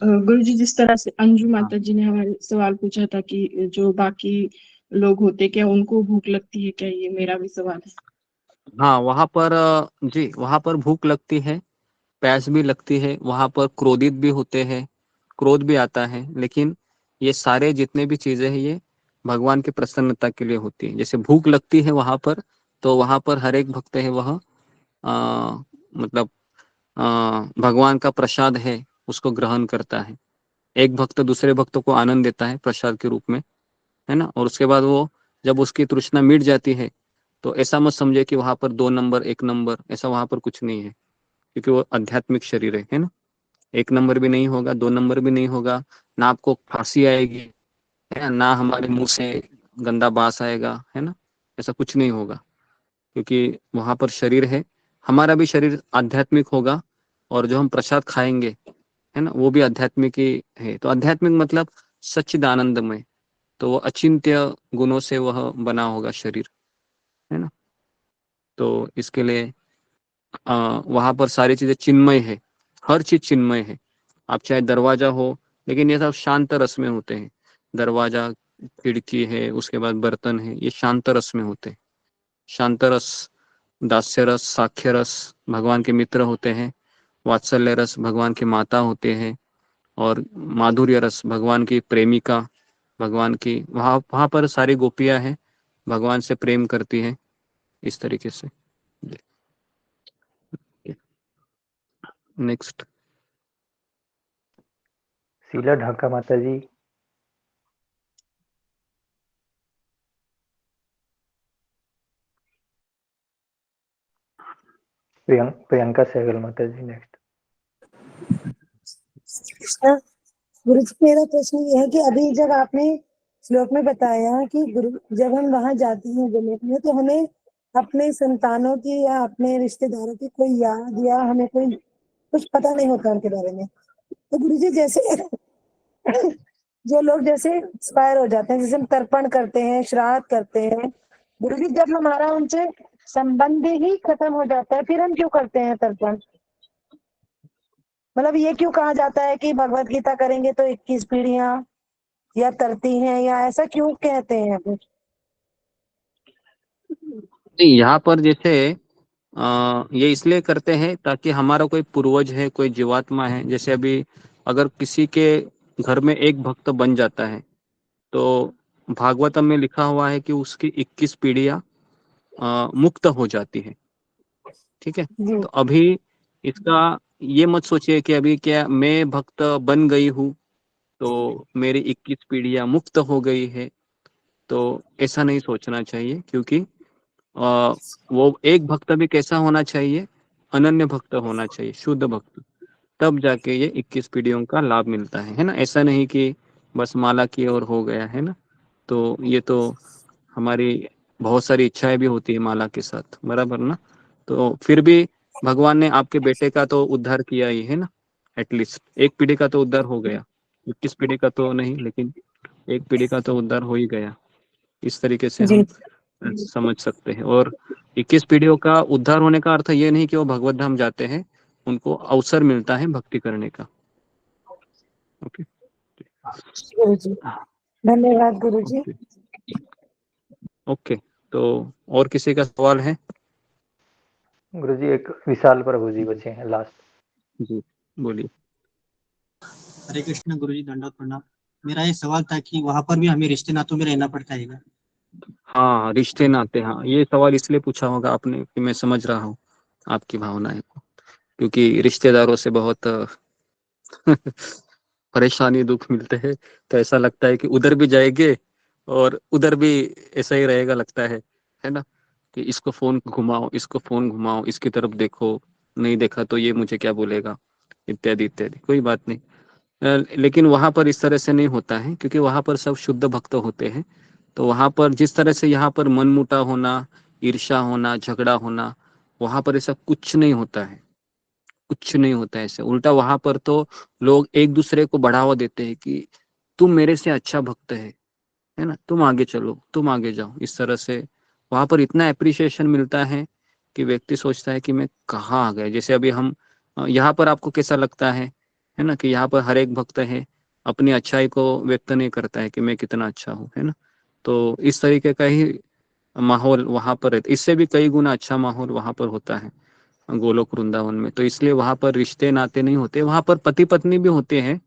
गुरु जी, जिस तरह से अंजू हाँ माता जी ने हमारे सवाल पूछा था कि जो बाकी लोग होते क्या उनको भूख लगती है क्या, ये मेरा भी सवाल है। हाँ, वहां पर जी वहां पर भूख लगती है, प्यास भी लगती है, वहां पर क्रोधित भी होते हैं, क्रोध भी आता है, लेकिन ये सारे जितने भी चीजें हैं ये भगवान की प्रसन्नता के लिए होती है। जैसे भूख लगती है वहां पर, तो वहां पर हर एक भक्त है वह मतलब भगवान का प्रसाद है उसको ग्रहण करता है। एक भक्त दूसरे भक्तों को आनंद देता है प्रसाद के रूप में, है ना, और उसके बाद वो जब उसकी तृष्णा मिट जाती है तो ऐसा मत समझे कि वहां पर 2 नंबर 1 नंबर, ऐसा वहां पर कुछ नहीं है, क्योंकि वो आध्यात्मिक शरीर है ना। 1 नंबर भी नहीं होगा, 2 नंबर भी नहीं होगा, ना आपको फांसी आएगी, है ना, ना हमारे मुंह से गंदा बास आएगा, है ना, ऐसा कुछ नहीं होगा, क्योंकि वहां पर शरीर है, हमारा भी शरीर आध्यात्मिक होगा, और जो हम प्रसाद खाएंगे, है ना, वो भी आध्यात्मिक ही है। तो आध्यात्मिक मतलब सच्चिदानंदमय, तो वो अचिंत्य गुणों से वह बना होगा शरीर, है ना। तो इसके लिए वहां पर सारी चीजें चिन्मय है, हर चीज चिन्मय है। आप चाहे दरवाजा हो लेकिन ये सब शांत रस में होते हैं। दरवाजा, खिड़की है, उसके बाद बर्तन है, ये शांत रस में होते हैं। शांत रस, दास्य रस, साख्य रस भगवान के मित्र होते हैं। वात्सल्य रस भगवान की माता होते हैं। और माधुर्य रस भगवान की प्रेमिका, भगवान की वहाँ वहाँ पर सारी गोपियां हैं, भगवान से प्रेम करती हैं इस तरीके से। नेक्स्ट शीला ढाका माता जी। प्रियंका सहगल माता जी नेक्स्ट। गुरु जी, मेरा प्रश्न ये है कि अभी जब आपने श्लोक में बताया कि गुरु जब हम वहां जाते हैं गोलोक में, तो हमें अपने संतानों की या अपने रिश्तेदारों की कोई याद या हमें कोई कुछ पता नहीं होता उनके बारे में। तो गुरु जी, जैसे जो लोग जैसे एक्सपायर हो जाते हैं, जैसे हम तर्पण करते हैं, श्राद्ध करते हैं, गुरु जी जब हमारा उनसे संबंध ही खत्म हो जाता है, फिर हम क्यों करते हैं तर्पण? मतलब ये क्यों कहा जाता है कि भगवत गीता करेंगे तो 21 पीढ़ियां या तरती हैं, या ऐसा क्यों कहते हैं कुछ? नहीं, यहाँ पर जैसे ये इसलिए करते हैं ताकि हमारा कोई पूर्वज है, कोई जीवात्मा है, जैसे अभी अगर किसी के घर में एक भक्त बन जाता है तो भागवतम में लिखा हुआ है कि उसकी 21 पीढ़ियां मुक्त हो जाती है। ठीक है, तो अभी इसका ये मत सोचिए कि अभी क्या मैं भक्त बन गई हूँ तो मेरी 21 पीढ़ियां मुक्त हो गई है, तो ऐसा नहीं सोचना चाहिए। क्योंकि वो एक भक्त भी कैसा होना चाहिए? अनन्य भक्त होना चाहिए, शुद्ध भक्त, तब जाके ये 21 पीढ़ियों का लाभ मिलता है ना। ऐसा नहीं कि बस माला की ओर हो गया है ना। तो ये तो हमारी बहुत सारी इच्छाएं भी होती है माला के साथ, बराबर ना। तो फिर भी भगवान ने आपके बेटे का तो उद्धार किया ही है ना। एटलीस्ट एक पीढ़ी का तो उद्धार हो गया, 21 पीढ़ी का तो नहीं, लेकिन एक पीढ़ी का तो उद्धार हो ही गया। इस तरीके से हम समझ सकते हैं। और 21 पीढ़ियों का उद्धार होने का अर्थ ये नहीं कि वो भगवत धाम जाते हैं, उनको अवसर मिलता है भक्ति करने का। ओके, गुरु जी धन्यवाद गुरु जी। ओके, तो और किसी का सवाल है? गुरुजी एक विशाल प्रभु जी बचे हैं लास्ट। जी बोलिए। हरे कृष्ण गुरुजी, दंडवत प्रणाम। मेरा ये सवाल था कि वहां पर भी हमें रिश्ते नातों में रहना पड़ता है क्या? हाँ, रिश्ते नाते, हाँ, ये सवाल इसलिए पूछा होगा आपने कि मैं समझ रहा हूँ आपकी भावनाएं को, क्योंकि रिश्तेदारों से बहुत परेशानी दुख मिलते हैं। तो ऐसा लगता है कि उधर भी जाएंगे और उधर भी ऐसा ही रहेगा, लगता है ना, कि इसको फोन घुमाओ, इसको फोन घुमाओ, इसकी तरफ देखो, नहीं देखा तो ये मुझे क्या बोलेगा, इत्यादि इत्यादि। कोई बात नहीं। लेकिन वहां पर इस तरह से नहीं होता है, क्योंकि वहां पर सब शुद्ध भक्त होते हैं। तो वहां पर जिस तरह से यहाँ पर मनमुटा होना, ईर्ष्या होना, झगड़ा होना, वहां पर ऐसा कुछ नहीं होता है। कुछ नहीं होता है ऐसे। उल्टा वहां पर तो लोग एक दूसरे को बढ़ावा देते हैं कि तुम मेरे से अच्छा भक्त है ना, तुम आगे चलो, तुम आगे जाओ। इस तरह से वहां पर इतना अप्रिसिएशन मिलता है कि व्यक्ति सोचता है कि मैं कहाँ आ गया। जैसे अभी हम यहाँ पर आपको कैसा लगता है ना, कि यहाँ पर हर एक भक्त है, अपनी अच्छाई को व्यक्त नहीं करता है कि मैं कितना अच्छा हूँ, है ना। तो इस तरीके का ही माहौल वहां पर है। इससे भी कई गुना अच्छा माहौल वहां पर होता है गोलोक वृंदावन में। तो इसलिए वहां पर रिश्ते नाते नहीं होते, वहां पर पति पत्नी भी होते हैं,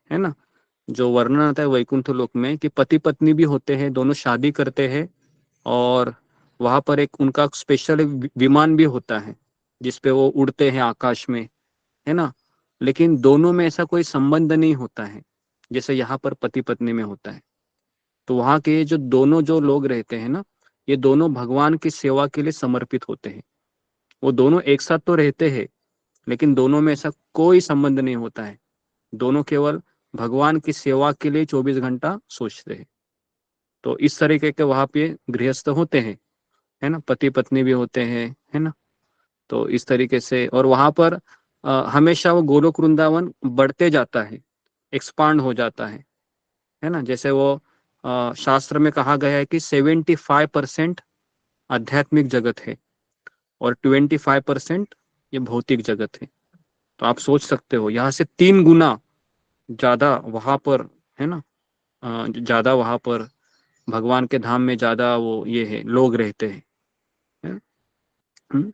है ना। जो वर्णन आता है वैकुंठ लोक में कि पति पत्नी भी होते हैं, दोनों शादी करते हैं, और वहां पर एक उनका स्पेशल विमान भी होता है जिसपे वो उड़ते हैं आकाश में, है ना। लेकिन दोनों में ऐसा कोई संबंध नहीं होता है जैसे यहाँ पर पति पत्नी में होता है। तो वहां के जो दोनों जो लोग रहते हैं ना, ये दोनों भगवान की सेवा के लिए समर्पित होते हैं। वो दोनों एक साथ तो रहते हैं, लेकिन दोनों में ऐसा कोई संबंध नहीं होता है। दोनों केवल भगवान की सेवा के लिए 24 घंटा सोचते हैं। तो इस तरीके के वहां पे गृहस्थ होते हैं, है ना, पति पत्नी भी होते हैं, है ना। तो इस तरीके से, और वहां पर हमेशा वो गोलोक वृंदावन बढ़ते जाता है, एक्सपांड हो जाता है ना। जैसे वो शास्त्र में कहा गया है कि 75% आध्यात्मिक जगत है और 25% ये भौतिक जगत है। तो आप सोच सकते हो, यहाँ से 3 गुना ज्यादा वहां पर, है ना, ज्यादा वहां पर भगवान के धाम में ज्यादा वो ये है, लोग रहते हैं, है?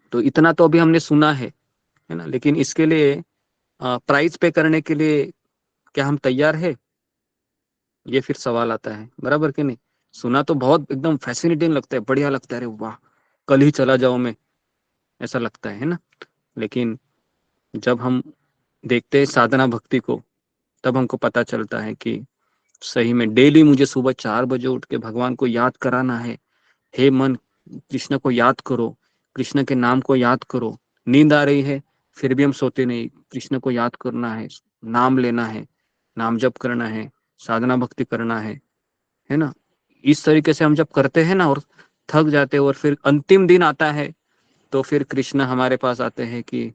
तो इतना तो अभी हमने सुना है ना, लेकिन इसके लिए प्राइस पे करने के लिए क्या हम तैयार है, ये फिर सवाल आता है, बराबर कि नहीं। सुना तो बहुत एकदम फैसिनेटिंग लगता है, बढ़िया लगता है, अरे वाह कल ही चला जाऊं मैं, ऐसा लगता है ना। लेकिन जब हम देखते हैं साधना भक्ति को, तब हमको पता चलता है कि सही में डेली मुझे सुबह 4 बजे उठ के भगवान को याद कराना है। हे मन, कृष्ण को याद करो, कृष्ण के नाम को याद करो। नींद आ रही है फिर भी हम सोते नहीं, कृष्ण को याद करना है, नाम लेना है, नाम जप करना है, साधना भक्ति करना है ना। इस तरीके से हम जब करते हैं ना और थक जाते हैं और फिर अंतिम दिन आता है, तो फिर कृष्ण हमारे पास आते हैं कि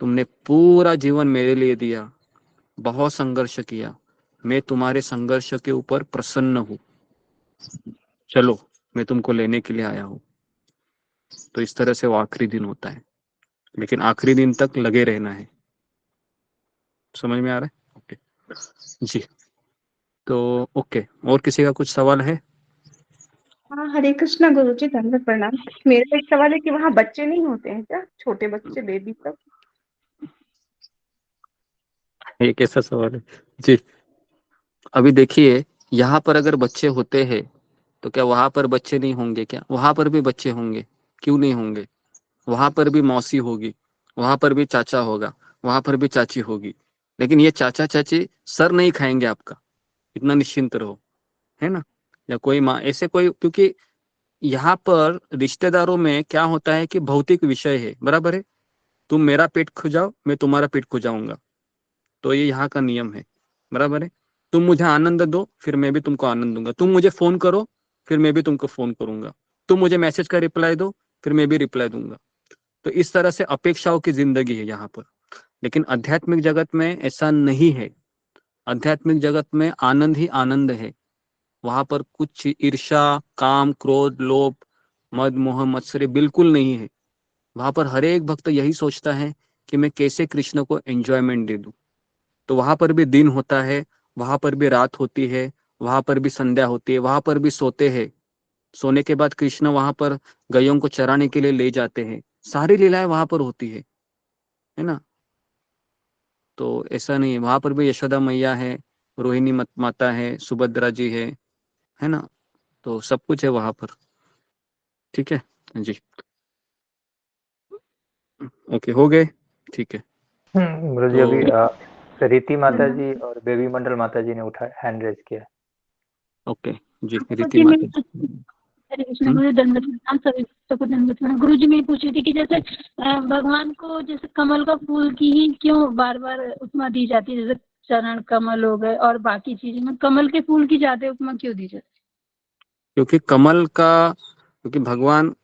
तुमने पूरा जीवन मेरे लिए दिया, बहुत संघर्ष किया, मैं तुम्हारे संघर्ष के ऊपर प्रसन्न हूँ, चलो मैं तुमको लेने के लिए आया हूँ। तो इस तरह से वो आखिरी दिन होता है, लेकिन आखिरी दिन तक लगे रहना है। समझ में आ रहा है? ओके जी, तो ओके, और किसी का कुछ सवाल है? हाँ, हरे कृष्णा गुरुजी, धन्यवाद प्रणाम। मेरा एक सवाल है कि वहाँ बच्चे नहीं होते हैं क्या, छोटे बच्चे, बेबी सब? ये कैसा सवाल है जी। अभी देखिए, यहाँ पर अगर बच्चे होते हैं तो क्या वहां पर बच्चे नहीं होंगे क्या? वहां पर भी बच्चे होंगे, क्यों नहीं होंगे? वहां पर भी मौसी होगी, वहां पर भी चाचा होगा, वहां पर भी चाची होगी, लेकिन ये चाचा चाची सर नहीं खाएंगे आपका, इतना निश्चिंत रहो, है ना। या कोई माँ ऐसे कोई, क्योंकि यहाँ पर रिश्तेदारों में क्या होता है कि भौतिक विषय है, बराबर है। तुम मेरा पेट खुजाओ, मैं तुम्हारा पेट खुजाऊंगा, तो ये यहाँ का नियम है, बराबर है। तुम मुझे आनंद दो, फिर मैं भी तुमको आनंद दूंगा। तुम मुझे फोन करो, फिर मैं भी तुमको फोन करूंगा। तुम मुझे मैसेज का रिप्लाई दो, फिर मैं भी रिप्लाई दूंगा। तो इस तरह से अपेक्षाओं की जिंदगी है यहाँ पर। लेकिन आध्यात्मिक जगत में ऐसा नहीं है। आध्यात्मिक जगत में आनंद ही आनंद है। वहां पर कुछ ईर्ष्या, काम, क्रोध, लोभ, मद, मोह, मत्सर्य बिल्कुल नहीं है। वहां पर हर एक भक्त यही सोचता है कि मैं कैसे कृष्ण को एंजॉयमेंट दे दूं। तो वहां पर भी दिन होता है, वहां पर भी रात होती है, वहां पर भी संध्या होती है, वहां पर भी सोते हैं। सोने के बाद कृष्ण वहां पर गायों को चराने के लिए ले जाते हैं। सारी लीलाएं वहां पर होती है ना। तो ऐसा नहीं है, वहां पर भी यशोदा मैया है, रोहिणी माता है, सुभद्रा जी है ना। तो सब कुछ है वहां पर, ठीक है जी। ओके, हो गए, ठीक है। गुरुजी, अभी रीति माता जी और बेबी मंडल माता जी ने उठा हैंड रेज किया। ओके जी, रीति माता जी। हरे कृष्ण गुरु, दंडवत प्रणाम, सभी भक्तों को दंडवत प्रणाम। गुरु जी, मैं पूछ रही थी कि जैसे भगवान को जैसे कमल का फूल की ही क्यों बार बार उपमा दी जाती है, जैसे चरण कमल हो गए और बाकी चीजें में कमल के फूल की ज्यादा उपमा क्यों दी जाती है? क्योंकि भगवान,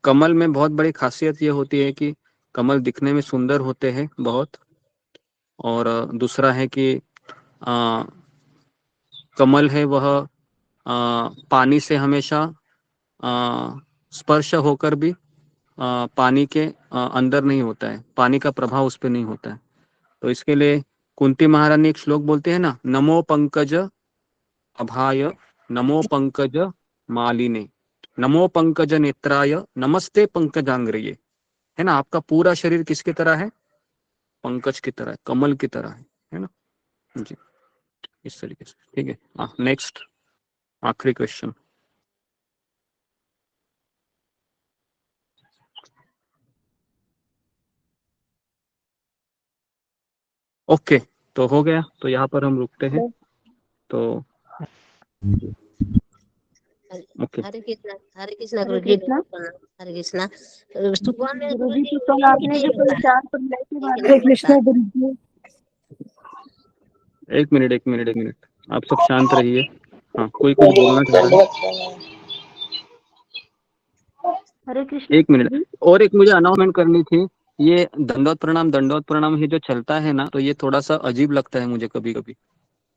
कमल में बहुत बड़ी खासियत ये होती है कि कमल दिखने में सुंदर होते हैं बहुत। और दूसरा है कि कमल है वह पानी से हमेशा स्पर्श होकर भी पानी के अंदर नहीं होता है, पानी का प्रभाव उस पर नहीं होता है। तो इसके लिए कुंती महारानी एक श्लोक बोलते हैं ना, नमो पंकज अभाय, नमो पंकज मालिने, नमो पंकज नेत्राय, नमस्ते पंकजांग्रये। है ना, आपका पूरा शरीर किसकी तरह है? पंकज की तरह है, कमल की तरह है ना जी। इस तरीके से, ठीक है। नेक्स्ट, आखिरी क्वेश्चन। ओके, तो हो गया, तो यहाँ पर हम रुकते हैं। तो ओके, हरे कृष्णा गुरु जी, हरे कृष्णा। सुबह में गुरु जी, तो कल आपने जो कोई 4 परिवार के बारे में हरे कृष्णा गुरु जी। एक मिनट, आप सब शांत रहिए। हाँ, कोई कुछ बोलना चाह रहा है? हरे कृष्ण। एक मिनट, और एक मुझे अनाउंसमेंट करनी थी। ये दंडवत प्रणाम ये जो चलता है ना, तो ये थोड़ा सा अजीब लगता है मुझे कभी कभी।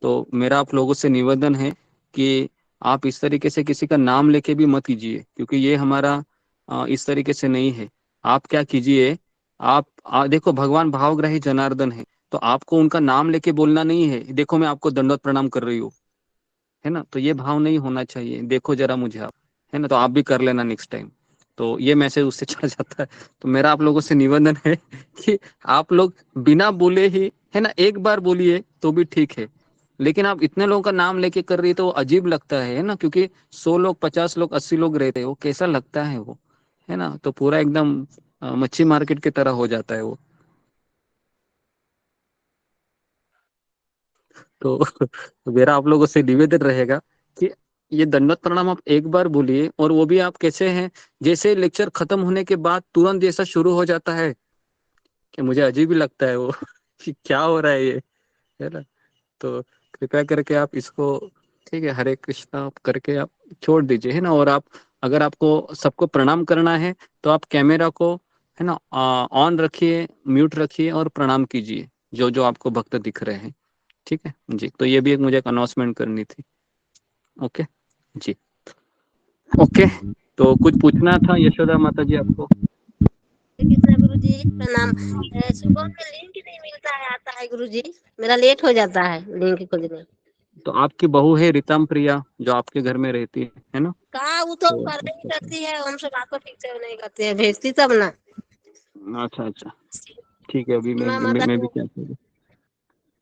तो मेरा आप लोगों से निवेदन है कि आप इस तरीके से किसी का नाम लेके भी मत कीजिए, क्योंकि ये हमारा इस तरीके से नहीं है। आप क्या कीजिए, आप देखो, भगवान भावग्राही जनार्दन है। तो आपको उनका नाम लेके बोलना नहीं है, देखो मैं आपको दंडवत प्रणाम कर रही हूँ, है ना। तो ये भाव नहीं होना चाहिए, देखो जरा मुझे आप, है ना, तो आप भी कर लेना नेक्स्ट टाइम। तो ये मैसेज उससे चला जाता है। तो मेरा आप लोगों से निवेदन है कि आप लोग बिना बोले ही, है ना, एक बार बोलिए तो भी ठीक है, लेकिन आप इतने लोगों का नाम लेके कर रही है तो अजीब लगता है ना, क्योंकि 100 लोग, 50 लोग, 80 लोग रहते हैं, वो कैसा लगता है वो, है ना। तो पूरा एकदम मच्छी मार्केट की तरह हो जाता है वो। तो मेरा आप लोगों से निवेदन रहेगा कि ये दंडवत प्रणाम आप एक बार बोलिए, और वो भी आप कैसे हैं, जैसे लेक्चर खत्म होने के बाद तुरंत जैसा शुरू हो जाता है कि मुझे अजीब ही लगता है वो कि क्या हो रहा है ये, है ना। तो कृपया करके आप इसको, ठीक है, हरे कृष्णा आप करके आप छोड़ दीजिए, है ना। और आप, अगर आपको सबको प्रणाम करना है तो आप कैमरा को, है ना, ऑन रखिए, म्यूट रखिए और प्रणाम कीजिए जो जो आपको भक्त दिख रहे हैं, ठीक है जी। तो ये भी एक मुझे एक अनाउंसमेंट करनी थी। ओके जी, ओके। तो कुछ पूछना था यशोदा माता जी आपको? कृष्णा गुरु जी प्रणाम। सुबह में लिंक नहीं मिलता है, आता है गुरु जी, मेरा लेट हो जाता है लिंक खोजने। तो आपकी बहू है रितम प्रिया जो आपके घर में रहती है ना? कहा वो तो कर नहीं करती है, हमसे बात को ठीक से नहीं करती है, भेजती तब ना। अच्छा अच्छा, ठीक है, अभी माता मैं भी क्या करूँ।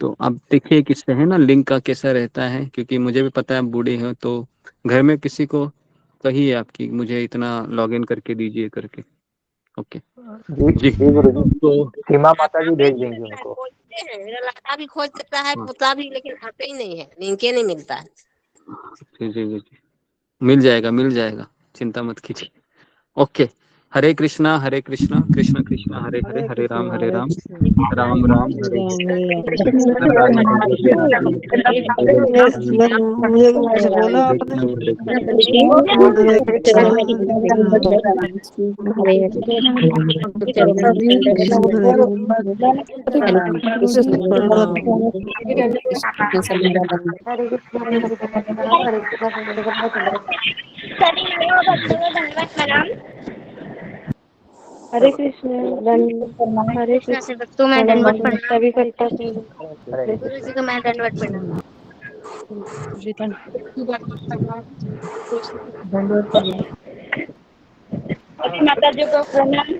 तो अब देखिए किससे, है ना, लिंक का कैसा रहता है, क्योंकि मुझे भी पता है आप बूढ़े हैं, तो घर में किसी को कहिए आपकी मुझे इतना लॉगिन करके दीजिए करके। ओके जी। तो सीमा माता जी भेज देंगी उनको। खोजते हैं, मेरा लड़का भी खोज सकता है, पोता भी, लेकिन आते ही नहीं है, लिंक नहीं मिलता है। जी जी जी जी, मिल जाएगा मिल जाएगा, चिंता मत कीजिए। ओके, हरे कृष्णा कृष्ण कृष्ण हरे हरे, हरे राम राम राम हरे हरे कृष्ण हरे कृष्णा से कृष्ण भक्तों में दंडवत प्रणाम। सभी भक्तों को गुरु जी को मैं दंडवत प्रणाम। माता जी को प्रणाम,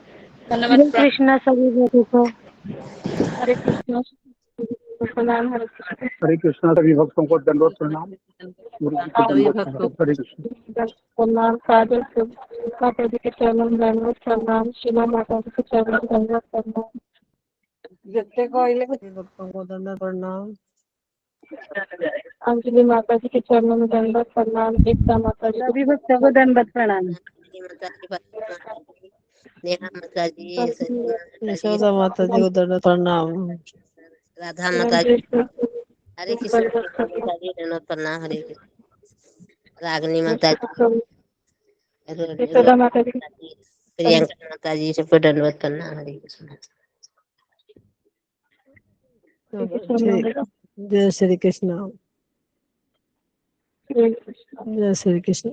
धन्यवाद। कृष्णा सभी भक्तों को हरे कृष्ण प्रणाम। हरे कृष्णा सभी भक्तों को दंडवत प्रणाम। गुरु जी को दंडवत प्रणाम। हरे कृष्ण प्रणाम। साधु माता जी के चरणों में दंडवत प्रणाम। शिला माता जी के चरणों में दंडवत प्रणाम। जितने भक्तों को दंडवत प्रणाम। अंजलि माता जी के चरणों में दंडवत प्रणाम। एकता माता जी सभी भक्तों को दंडवत प्रणाम। नेहा माता जी, यशोदा माता जी को दंडवत प्रणाम। राधा माता जी, हरे कृष्ण माता जी दंडवत प्रणाम। हरे कृष्ण रागनी माता जी, यशोदा माता जी, प्रियंका माता जी, सबको दंडवत प्रणाम। हरे कृष्ण। जय श्री कृष्ण। जय श्री कृष्ण।